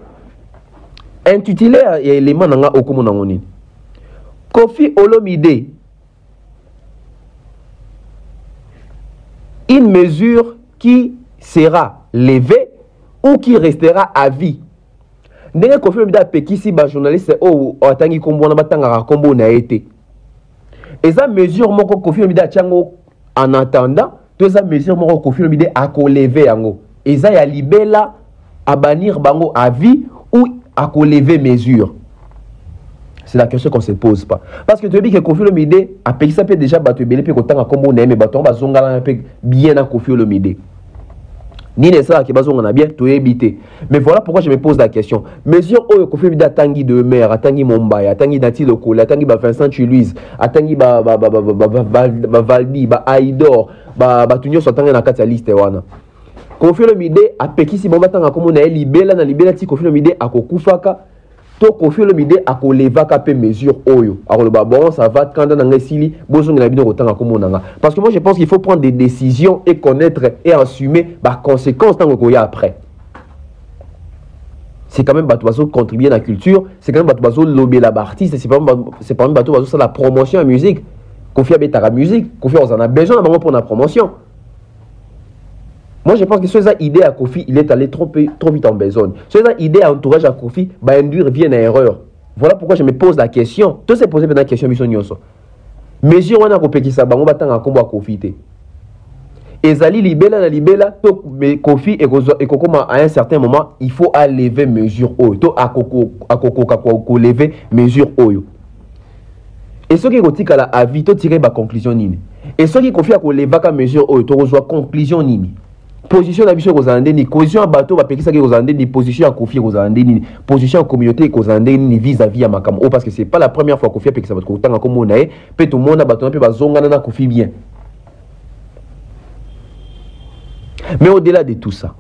intitulé à l'élément nanga okomo nangoni. Koffi Olomide, une mesure qui sera levée ou qui restera à vie. Ndenge Koffi Olomide a pekisi ba journaliste o atangi kombo na batanga kombo na été. Et ça mesure moko Koffi Olomide a tiango en attendant, tout ça mesure moko Koffi Olomide a ko lever yango. Et ça ya libela à bannir bango à vie ou à lever mesure. C'est la question qu'on ne se pose pas. Parce que tu as dit que Koffi Olomide a payé ça peut déjà battu belé puis autant à combo mais baton va zonga bien à Koffi Olomide. Ni ne ça qui va zonga bien tu éviter. Mais voilà pourquoi je me pose la question. Mesure où Koffi Olomide a tangi de mer, a tangi Mumbai, a tangi Nati Lokole, a tangi Vincent Louise, a tangi Valdi, Aïdor, Tunyo Sotangi na kati ya liste wana. Koffi Olomide a pekisi bon batanga comme on a libela na libela ti Koffi Olomide a kokufaka to Koffi Olomide a kolevaka pe mesure oyo alors bon ça va quand dans ngesili bozonga na bino kotanga comme on a parce que moi je pense qu'il faut prendre des décisions et connaître et assumer les conséquences tant qu'on y a après. C'est quand même bateau bazo contribuer à la culture, c'est quand même bateau bazo lobby la artiste, c'est pas même bateau bazo ça la promotion en musique. Koffi a betara musique, Koffi on en a besoin pour la promotion. Moi, je pense que cette idée à Koffi, il est allé trop vite en besogne. Cette idée à entourage à Koffi, va induire bien à erreur. Voilà pourquoi je me pose la question. Tout s'est posé la question, mission Nyoso. Mesure on a coupé qui ça, on va attendre à combat à Koffi. Et Zali libella, mais Koffi et Kokoma à un certain moment, il faut lever mesure haut. To à Koko lever mesure haut. Et ce qui est à la vie, to tirer ma conclusion nini. et ceux qui confient à kolevaka mesure oyo to reçoit conclusion nini position na biso kozala ndeni position ya bato bapekisaki kozala ndeni position ya Kofi kozala ndeni position ya communauté kozala ndeni vis-à-vis ya makambo oh parce que c'est pas la première fois Kofi apekisa bato kotanga kombo na ye pe to mona bato pe bazongana na Kofi bien. Mais au-delà de tout ça,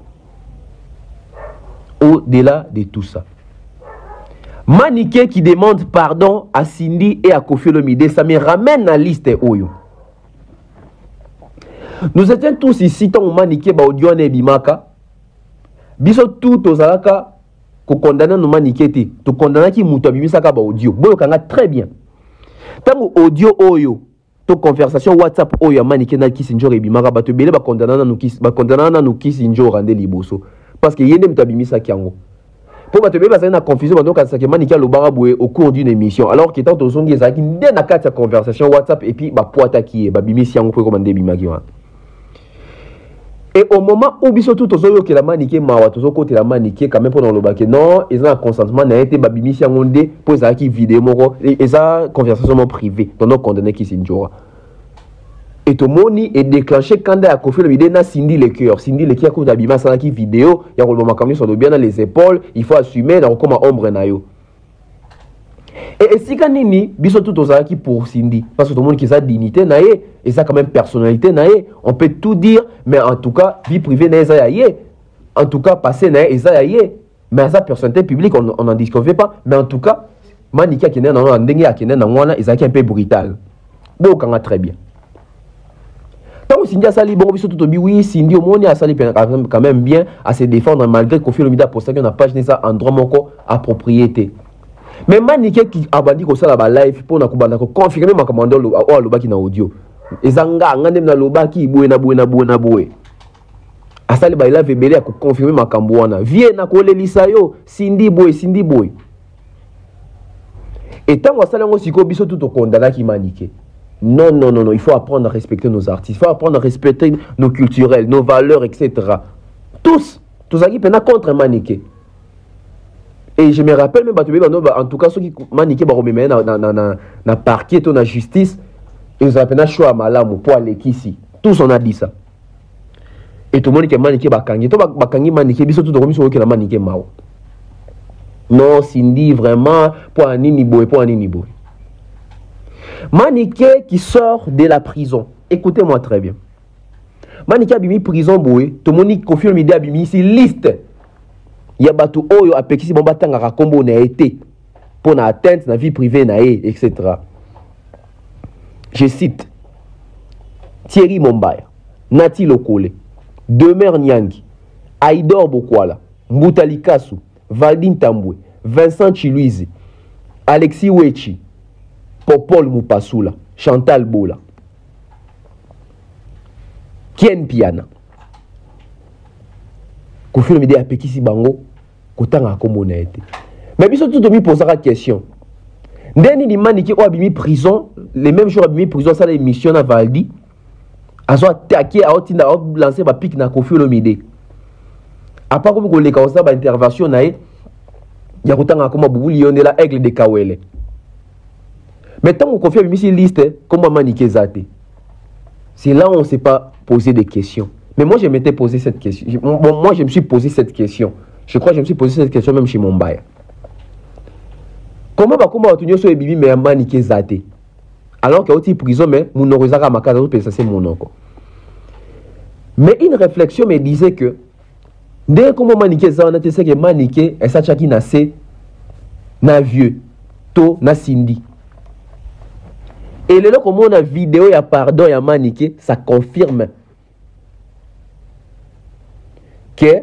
Maniké qui demande pardon à Cindy et à Kofi Olomide, ça me ramène à la liste Oyo. Nous étions tous ici, tant Maniké ba audio ne bimaka. Biso tout aux alaka ko condamner no Maniké te, to condamner ki muto bimisaka ba audio. Boyo kanga très bien. Tant audio Oyo, to conversation WhatsApp Oyo Maniké na Kisinjo e bimaka ba to belé ba condamner na no Kisinjo rande liboso parce que yende mutabimisa kiango. Pour ma te bébé na confusion donc ça que Maniké lo baraboué au cours d'une émission alors que tant aux ongi ezaki nde na kati ya conversation WhatsApp et puis ba poata ki ba bimisi yango pour commander bimaki wa. Et au moment où biso tout ozoyo que la Maniké mawa tozo côté la Maniké quand même pendant le bac non ils ont un consentement na été ba bimisi yango nde pour ezaki vidéo moko et ça conversation privée donc condamné qui sinjora. Et tout le monde est déclenché quand il a Kofi Olomide na Cindy le cœur. Cindy le cœur quand d'abima ça qui vidéo, il y a le moment comme sur le bien dans les épaules, il faut assumer dans comme ombre na yo. Et si quand nini biso tout aux qui pour Cindy parce que tout le monde qui sa dignité na ye et ça quand même personnalité na ye, on peut tout dire mais en tout cas vie privée na ça ye. En tout cas passé na ça ye. Mais sa personnalité publique on n'en disconvient pas, mais en tout cas Maniké qui n'est dans ndenge akene na ngwana ezaki un peu brutal. Bon quand très bien. Tant que Cindy a sali bon biso tout oui Cindy au monde a sali quand même bien à se défendre malgré Kofi Olomide a posté qu'on a pas gêné ça en droit moko à propriété. Mais Maniké qui a bandi ko sala ba live pour na kubanda ko confirmer ma commande o lobaki na audio. Ezanga ngande na lobaki boye na boye. A sali ba live belé ko confirmer ma kambwana. Vie na ko lelisa yo Cindy boy. Et tant que sala ngo siko biso tout condamna ki Maniké. Non, il faut apprendre à respecter nos artistes, il faut apprendre à respecter nos culturels, nos valeurs, etc. Tous ça qui peine contre Maniké. Et je me rappelle même, en tout cas, ceux qui Maniké na parquet, na justice, ils ont appelé choix malamu pour aller ici. Tous on a dit ça. Et tout le monde qui Maniké bakangi, to bakangi Maniké, biso tout le monde qui la Maniké mao. Non, Cindy vraiment pour un nini boy. Maniké qui sort de la prison. Écoutez-moi très bien. Maniké a bimi prison boy. Tout le monde Kofi Olomide a bimi ici liste. Il y a batu oyo apekisi bon batanga rakombo na été pour na atteinte na vie privée na etc. Je cite Thierry Mombaya, Nati Lokole, Demer Nyangi, Aïdor Bokwala, Mboutali Kassou, Valdine Tamboué, Vincent Chiluizi, Alexis Wechi, Popol Mupasula, Chantal Bola, Kien Piana. Kofi Olomide a pekisi bango kotanga komona été. Mais biso tout mi poser la question. Ndeni ni Maniké o abimi prison, les mêmes jours abimi prison ça l'émission na Valdi. Azo attaqué a otinda a lancer ba pic na Kofi Olomide. A pas comme ko le ka ba intervention na ye ya kotanga koma bubuli yondela aigle de Kawele. Mais tant qu'on confie à liste, comment Maniké zate? C'est là où on ne s'est pas posé des questions. Mais moi, je m'étais posé cette question. Moi, je me suis posé cette question. Je crois que je me suis posé cette question même chez Mombaya. Comment on a sur bibi mais Maniké zate? Alors qu'il y a aussi prison, mais mon orizara ma casa, c'est mon nom. Mais une réflexion me disait que dès comment Maniké zate, c'est que Maniké est ça qui n'a na vieux, to na Cindy. Et le comme on a vidéo, il y a pardon, il y a Maniké, ça confirme que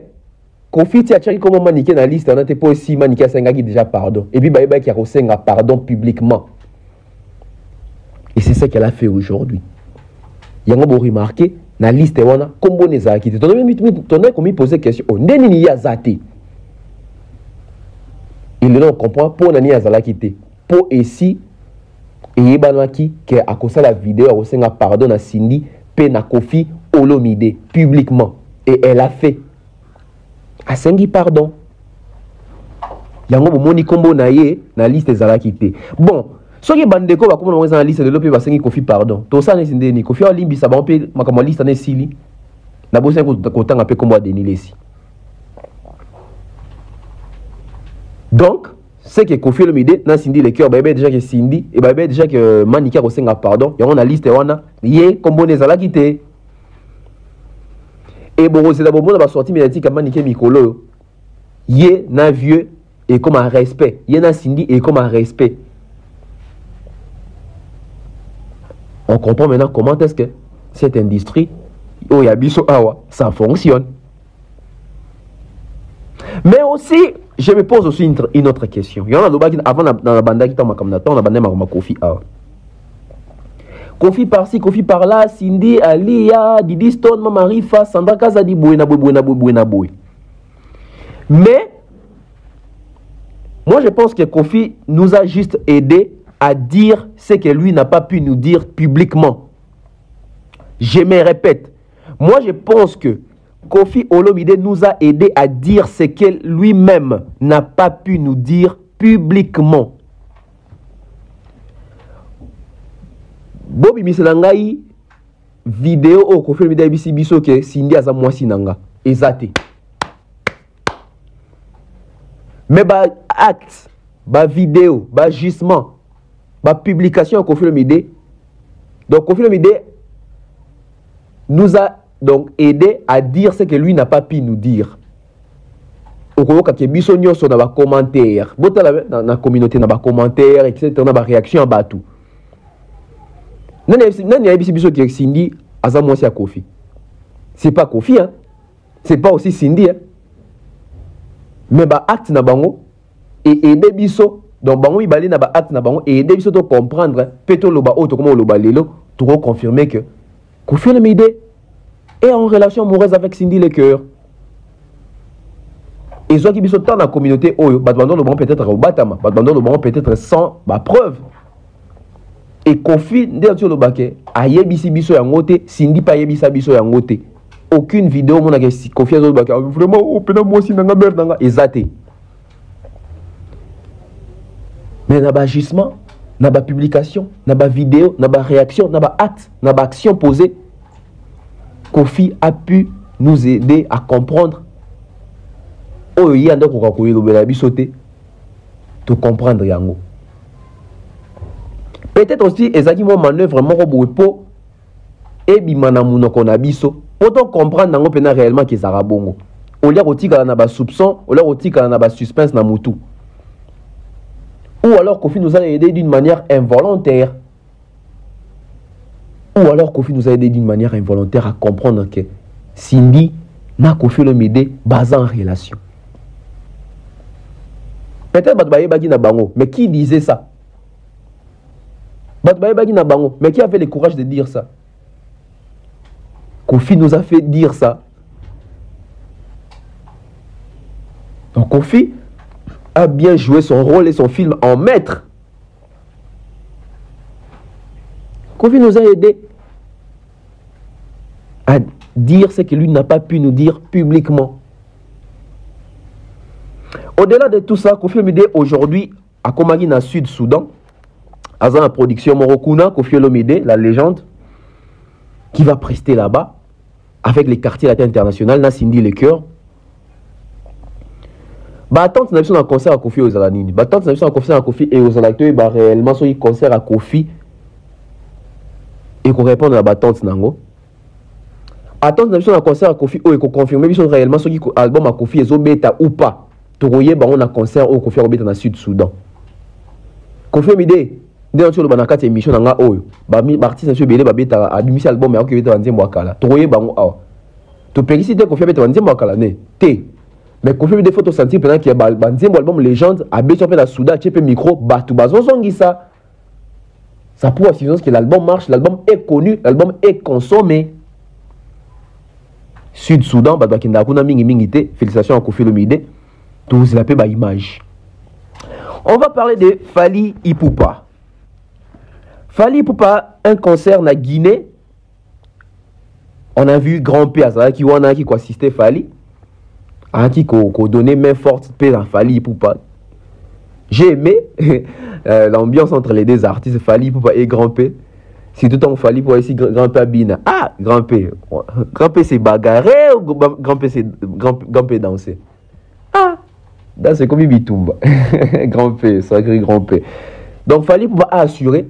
Kofi Tiachari comme Maniké dans la liste, on a pas aussi Maniké a déjà pardon. Et puis Baïba qui a reçu un pardon publiquement. Et c'est ça qu'elle a fait aujourd'hui. Il y a un remarqué, dans la liste, on a comme on est à quitter. On a commis poser question. On est ni à zate. Et là, on comprend pour nani à quitter. Pour ici. Et Banaki qui a causé la vidéo a reçu un pardon à Cindy pe na Kofi Olomide publiquement et elle a fait a sengi pardon yango moni kombo na ye na liste ezala quitté bon soki bandeko bakoma na na liste de lope basengi Kofi pardon to ça ne sindeni Kofi alimbi sa ba pe makama liste na sili na bosen ko tanga pe kombo Denis Lesi. Donc c'est que Kofi Olomide na sindi le cœur bébé déjà que sindi et bébé déjà que Manika ko senga pardon y on a liste wana yé kombo ne zala kité et bon c'est d'abord ba sortie médiatique à Manika mikolo yé na vieux et comme un respect yé na sindi et comme un respect. On comprend maintenant comment est-ce que cette industrie, oh yabiso awa, ça fonctionne. Mais aussi, je me pose aussi une autre question. Il y en a d'autres avant dans la bande qui tombe comme on a bandé ma Kofi awa. Kofi par-ci, Kofi par-là, Cindy, Alia, Didi Stone, Mamarifa, Sandra Kazadi, Bouena. Mais, moi je pense que Kofi nous a juste aidé à dire ce que lui n'a pas pu nous dire publiquement. Je me répète, moi je pense que Kofi Olomide nous a aidé à dire ce que lui-même n'a pas pu nous dire publiquement. Bobi Miselangai vidéo au Kofi Olomide bisi biso ke Cindy aza mwasi nanga ezate. Mais ba acte, ba vidéo, ba gisement, ba publication à Kofi Olomide. Donc Kofi Olomide nous a donc aidé à dire ce que lui n'a pas pu nous dire. Au Koyoka ke biso nyonso na ba commentaire, botala na communauté na ba commentaire etc. na ba réaction ba tout. Nani ya biso ki Cindy aza mwasi ya Kofi. C'est pas Kofi hein. C'est pas aussi Cindy hein. Mais ba acte na bango et aider biso. Donc bango ibali na ba acte na bango et aider biso to comprendre peto loba auto comment loba lelo to confirmer que Kofi Olomide est en relation amoureuse avec Cindy Le Cœur. Et soit qui biso dans la communauté oyo batbando le bon peut-être au batama, batbando le bon peut-être sans ba preuve. Et Kofi ndé le baké ayebisi biso ya ngote Cindy pa yebisa biso ya ngote. Aucune vidéo mon a Kofi zo baké vraiment o pena moi si nanga merde nanga ezate. Mais na ba agissement, na ba publication, na ba vidéo, na ba réaction, na ba acte, na ba action posée, Kofi a pu nous aider à comprendre. Oh, il y a un peu de comprendre yango. Peut-être aussi, ezaki mo manœuvre moko boepo et bimana munoko na biso. Autant comprendre nango pena réellement que ça bongo. Au lieu de na ba soupçon, au lieu de na ba suspense na mutu. Ou alors Kofi nous a aidé d'une manière involontaire. Ou alors Kofi nous a aidé d'une manière involontaire à comprendre que Cindy n'a Kofi Olomide basé en relation. Peut-être Batbaye Bagi na bango, mais qui disait ça? Batbaye Bagi na bango, mais qui avait le courage de dire ça? Kofi nous a fait dire ça. Donc Kofi a bien joué son rôle et son film en maître. Kofi nous a aidé à dire ce que lui n'a pas pu nous dire publiquement. Au-delà de tout ça, Kofi Olomide aujourd'hui à Komagina Sud-Soudan, à la production Morokuna, Kofi Olomide, la légende, qui va prester là-bas avec les quartiers latins internationaux, na Cindy Le Cœur. Bah attente n'a un concert à Kofi aux Alanini. Bah attente n'a un concert à Kofi et aux Alanini. Bah réellement sur un concert à Kofi et qu'on répond à la attente nango. Attente n'a un concert à Kofi et qu'on confirme bien réellement sur l'album à Kofi et bêta ou pas. Toroye bah on a concert au Kofi Olomide dans Sud-Soudan. Kofi Olomide dès sur le banakati émission nanga oyo. Bah artiste sur belé bah bêta a demi album mais on bêta vanzé mwakala. Toroye bah on a. To péliciter Kofi bêta vanzé mwakala né. T. Mais Kofi Olomide faut sentir pendant qu'il y a un album légende à Béchon la Souda tu peux micro batou bazon songi ça prouve que l'album marche, l'album est connu, l'album est consommé. Sud-Soudan badakina kuna mingi mingi te. Félicitations à Kofi Olomide. Tous la paix ba image. On va parler de Fally Ipupa. Fally Ipupa, un concert na Guinée. On a vu Grand P qui wana qui assisté Fally. Qui a donné main forte à Fally Ipupa. J'ai aimé l'ambiance entre les deux artistes, Fally Ipupa et Grand P. Si tout le temps Fally Ipupa ici, Grand P Abina. Ah, Grand P c'est bagarré ou Grand P dansé? Ah, c'est comme Ibitumba. Grand P, sacré Grand P. Donc Fally Ipupa a assuré.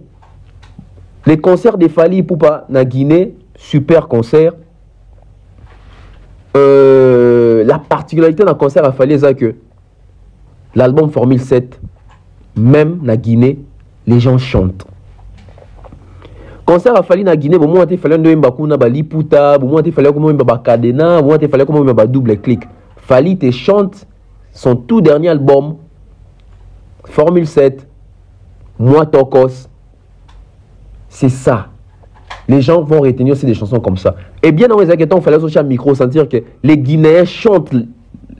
Les concerts de Fally Ipupa na Guinée, super concert. La particularité d'un concert à Fally, c'est que l'album Formule 7, même na Guinée, les gens chantent. Concert à Fally na Guinée, bon, il fallait un bakuna baliputa, bon, il fallait comme un cadena, bon, il fallait comme un double clic. Fally te chante son tout dernier album, Formule 7, Moi Tokos. C'est ça. Les gens vont retenir aussi des chansons comme ça. Et bien dans les inquiétants, il fallait aussi un micro sentir que les Guinéens chantent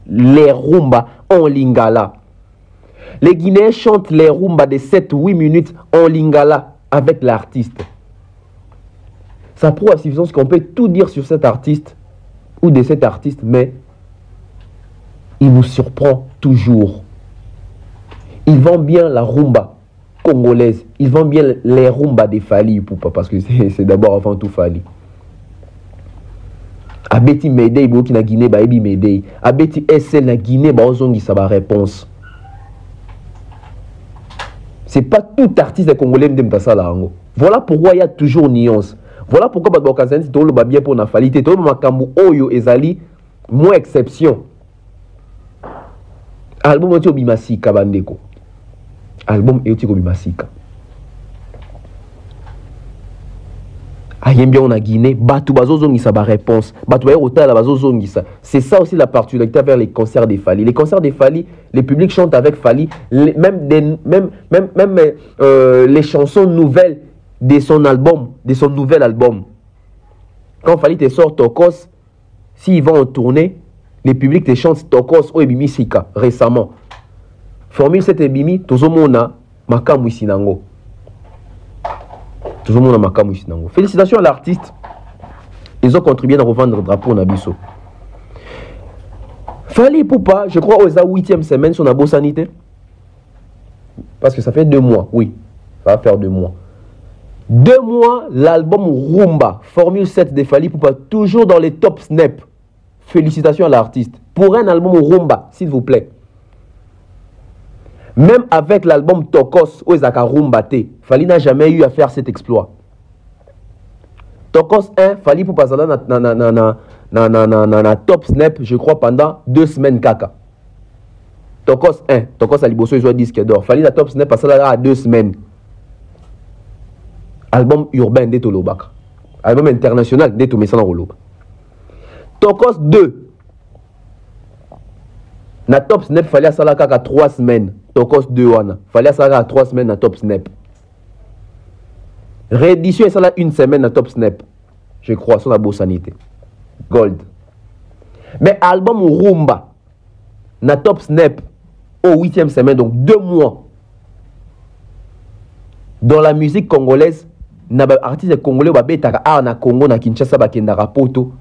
les rumbas en lingala. Les Guinéens chantent les rumbas de 7-8 minutes en lingala avec l'artiste. Ça prouve à suffisance qu'on peut tout dire sur cet artiste ou de cet artiste, mais il nous surprend toujours. Il vend bien la rumba congolaise. Ils vendent bien les rumbas de Fally Ipupa parce que c'est d'abord avant tout Fally. Abeti Medei, qui na Guinée, Baebi Medei. Abeti SL na Guinée, Baozongi, ça va réponse. C'est pas tout artiste congolais qui ça là. Voilà pourquoi il y a toujours nuance. Voilà pourquoi Badbo Kazan, c'est tout le bien pour na Fally. Tout le makambu Oyo Ezali, moins exception. Album Otio Bimasika Bandeko. Album Eotiko Bimasika. Aïe bien on a Guinée, Batou Bazozongi ça va réponse. Batou Bayrota Bazozongi ça. C'est ça aussi la particularité vers les concerts des Fally. Les concerts des Fally, les publics chantent avec Fally, même les chansons nouvelles de son album, de son nouvel album. Quand Fally te sort Tokos, s'ils vont en tournée, les publics te chantent Tokos ou Ebimi Sika récemment. Formule 7 Ebimi, Tozomona Makamu Isinango. Tozomona Makamu Isinango. Félicitations à l'artiste. Ils ont contribué à revendre le drapeau Nabiso. Fally Ipupa, je crois aux 8e semaine sur la bonne sanité. Parce que ça fait 2 mois, oui. Ça va faire 2 mois. 2 mois, l'album Rumba, Formule 7 de Fally Ipupa, toujours dans les top snaps. Félicitations à l'artiste. Pour un album Rumba, s'il vous plaît. Même avec l'album Tokos, où Ezaka Rumba te, Fally n'a jamais eu à faire cet exploit. Tokos 1, Fally Ipupa na top snap, je crois, pendant 2 semaines kaka. Tokos 1, Tokos Aliboso, ils ont disque d'or. Fally na top snap, parce que à 2 semaines. Album urbain de Tolobaka. Album international de Tomesana Roloba. Tokos 2. Na top snap, Fally a salaka 3 semaines. Tokos 2 wana. Fally a salaka 3 semaines na top snap. Réédition, ça là 1 semaine na top snap. Je crois, sur la bonne sanité. Gold. Mais album Rumba, na top snap au 8e semaine, donc 2 mois. Dans la musique congolaise, na artiste congolais ba betaka art na Congo na Kinshasa ba kendara poto.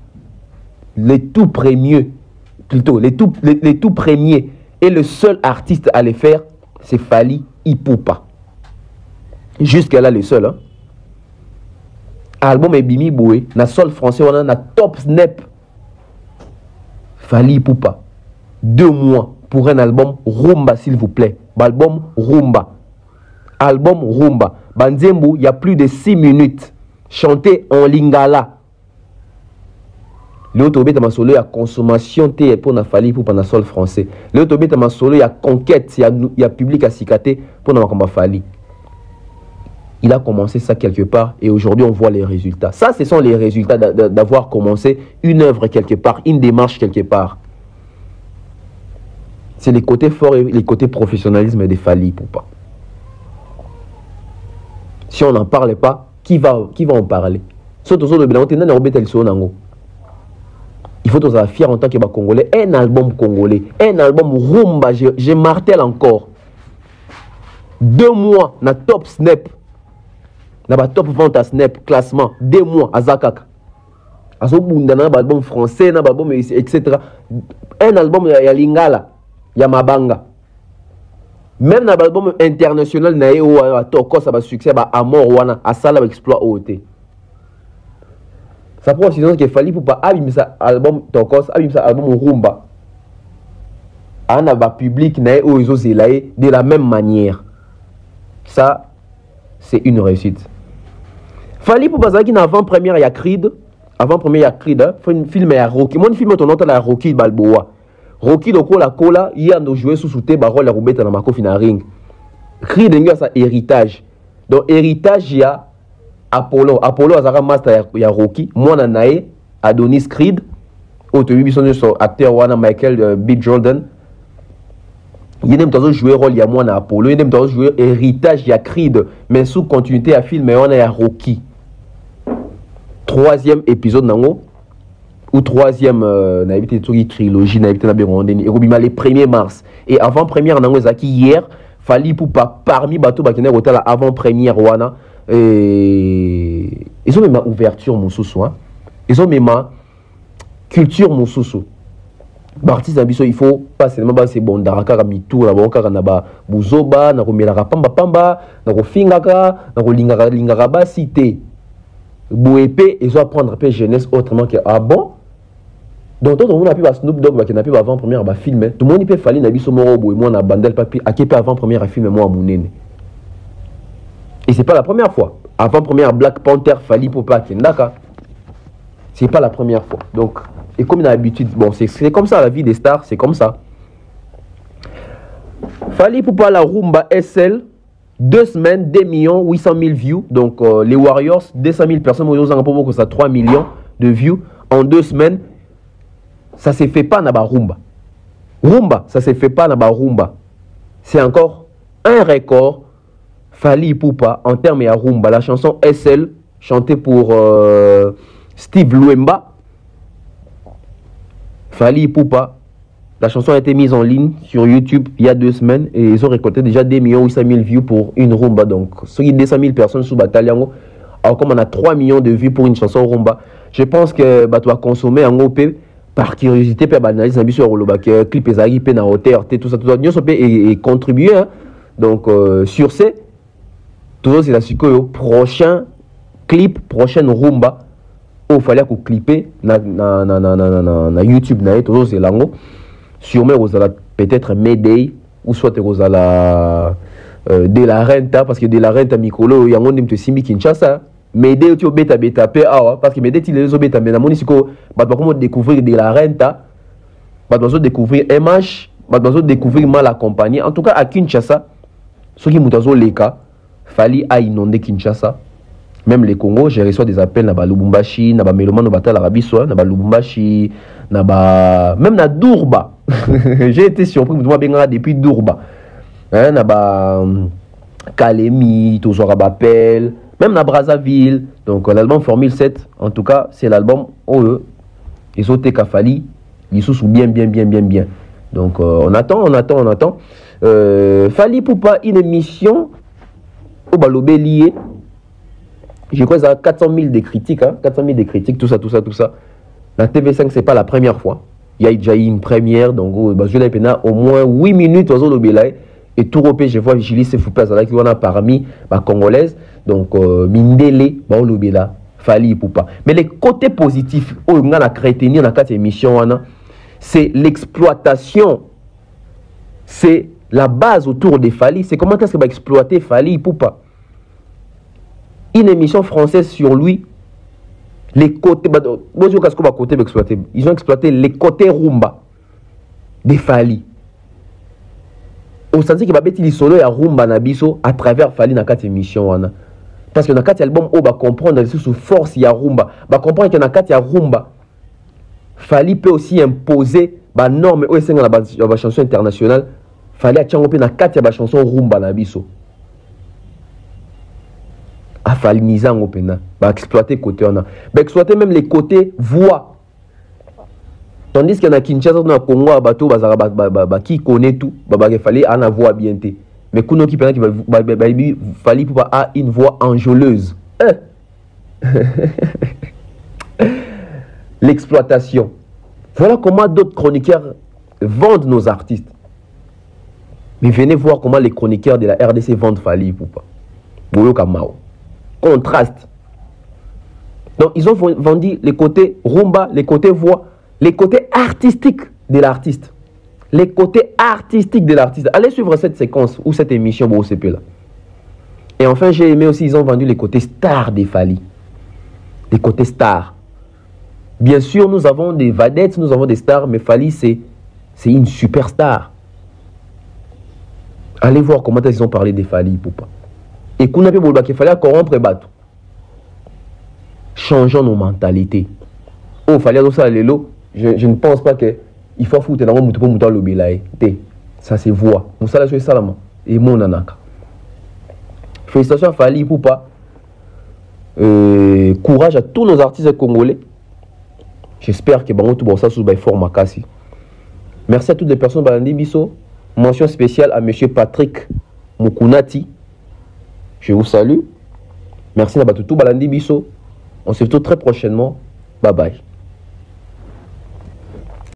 Les tout premiers, plutôt les tout premiers et le seul artiste à les faire, c'est Fally Ipupa. Jusqu'à là le seul. Hein? Album Ebimi Boué, na sol français on a na top snap. Fally Ipupa. 2 mois pour un album Rumba s'il vous plaît. Album Rumba. Album Rumba. Banzembo, il y a plus de 6 minutes. Chanté en lingala. Le autobé ma solo, il y a consommation pour na Fally pour na sol français. Le autobé ma solo, il y a conquête, il y a public à cicater pour na combat Fally. Il a commencé ça quelque part et aujourd'hui on voit les résultats. Ça, ce sont les résultats d'avoir commencé une œuvre quelque part, une démarche quelque part. C'est les côtés forts et les côtés professionnalisme des Fally Ipupa. Si on n'en parle pas, qui va en parler? Il faut être fier en tant que Congolais. Un album congolais, un album Rumba, je martèle encore. 2 mois na top snap. Na top vente à snap, classement. 2 mois à Zakaka. Un album français, un album, etc. Un album ya Lingala, ya Mabanga. même dans l'album international na ye o atoko ça va succès ba amor wana asala exploit OT ça prend sinon que fallait pour pas abimisa album tokos abimisa album rumba ana ba public na ye o izo zelaye de la même manière ça c'est une réussite. Fallait pour bazaki na avant première ya Creed avant première ya Creed hein, film ya Rocky mon film ton autre la Rocky Balboa Rocky loko la cola il a joué sous souté barol la roubeta na makofi na ring Creed ngi sa héritage donc héritage ya Apollo azara master ya Rocky mwana nae Adonis Creed auto biso so acteur wana Michael B Jordan il aime toujours jouer rôle ya mwana Apollo il aime toujours jouer héritage ya Creed mais sous continuité à film on a Rocky troisième épisode nango ou troisième trilogie na Berondeni et Robima le 1er mars et avant première nango zaki hier fali pour pas parmi bateau bakene hôtel avant première wana et ils ont même ma ouverture mon sous hein ils ont même ma culture mon sous Bartis abiso il faut pas seulement c'est bon daraka mitu la boka na ba buzoba na komela pamba na ko fingaka na ko lingaka ba cité boépé ils ont apprendre peu jeunesse autrement que ah bon donc tout le monde a pu Snoop Dogg qui n'a pu avant première ba film tout le monde peut fallait na biso moro boy moi na bandel papier a qui peut avant première film moi monene et c'est pas la première fois avant première Black Panther fallait pour pas kendaka c'est pas la première fois donc et comme d'habitude bon c'est comme ça la vie des stars c'est comme ça fallait pour pas la rumba SL 2 semaines 2 800 000 views donc les Warriors 200 000 personnes aux alentours que ça 3 millions de views en 2 semaines ça se fait pas na ba rumba ça se fait pas na ba rumba c'est encore un record Fally Ipupa en termes de rumba la chanson SL chantée pour Steve Luemba Fally Ipupa la chanson a été mise en ligne sur YouTube il y a 2 semaines et ils ont récolté déjà 2 800 000 views pour une rumba. Donc, ceux qui 200 000 personnes sous Bataliango, alors comme on a 3 millions de vues pour une chanson rumba, je pense que tu vas consommer un OP par curiosité, par analyse, un sur le clip ezali, na hauteur, tout ça, et contribuer. Hein. Donc, sur ce, toujours c'est la prochain clip, prochaine rumba, il fallait qu'on clipper na YouTube, toujours c'est l'ango. Sûrement vous allez peut-être Mayday ou soit vous allez de la renta parce que de la renta Mikolo il y a un monde de Simbi Kinshasa Mayday tu beta pe parce que Mayday tu les beta mais na moni siko ba comment découvrir de la renta ba doit découvrir MH ba doit découvrir mal accompagné en tout cas à Kinshasa ceux qui mutazo leka Fally a inondé Kinshasa même les Congo j'ai reçu des appels na ba Lubumbashi na ba Meloma no batala rabiso na ba Lubumbashi na ba même na Durba j'ai été surpris depuis Durba hein, na ba Kalemi toujours Bapel même na Brazzaville donc l'album Formule 7 en tout cas c'est l'album OE ils ont été Fally ils sont bien donc on attend Fally Ipupa une émission au balobé lié je crois à 400 000 de critiques hein, 400 000 de critiques tout ça la TV5 c'est pas la première fois il y a déjà eu une première donc je l'ai peine au moins 8 minutes aux autres et tout repé je vois Julie Sefupa qui on a parmi ma congolaise donc Mindele ba lobela Fally Ipupa mais les côtés positifs on a créé dans cette émission c'est l'exploitation c'est la base autour de Fally c'est comment est-ce que va exploiter Fally Ipupa une émission française sur lui les côtés ils ont exploité les côtés rumba de Fally au sens que babeti li solo ya rumba na biso à travers Fally na quatre émission wana parce que na quatre album on va comprendre sous force ya rumba va comprendre que na quatre ya rumba Fally peut aussi imposer ba norme o esenga na ba chanson internationale Fally a tchango pe na quatre ya ba chanson rumba na biso à Fally Nizango pena va exploiter côté on a va exploiter même les côtés voix tandis qu'il y a na Kinshasa na Congo bateau bazara qui connaît tout ba Fally a na voix bien té mais kuno qui pena qui va Fally pour a une voix enjôleuse l'exploitation voilà comment d'autres chroniqueurs vendent nos artistes Mais venez voir comment les chroniqueurs de la RDC vendent Fally Ipupa. Boyo Kamao. Contraste. Donc, ils ont vendu les côtés rumba, les côtés voix, les côtés artistiques de l'artiste. Les côtés artistiques de l'artiste. Allez suivre cette séquence ou cette émission au OCP là. Et enfin, j'ai aimé aussi, ils ont vendu les côtés stars des Fally. Les côtés stars. Bien sûr, nous avons des vedettes, nous avons des stars, mais Fally, c'est une superstar. Allez voir comment ils ont parlé des Fally Ipupa. Et qu'on a pu qu'il fallait corrompre Batou. Changeons nos mentalités. Oh, il fallait ça lélo. Je ne pense pas qu'il faut foutre dans mon mouton l'obélaï. Ça se voit. Nous ça la salama et mon nanaka. Félicitations à Fally Ipupa. Courage à tous nos artistes congolais. J'espère que Bango tout ça sous format Makassi. Merci à toutes les personnes Balandi Bisso. Mention spéciale à monsieur Patrick Mukunati. Je vous salue. Merci à tout Balandi Bisso. On se retrouve très prochainement. Bye bye.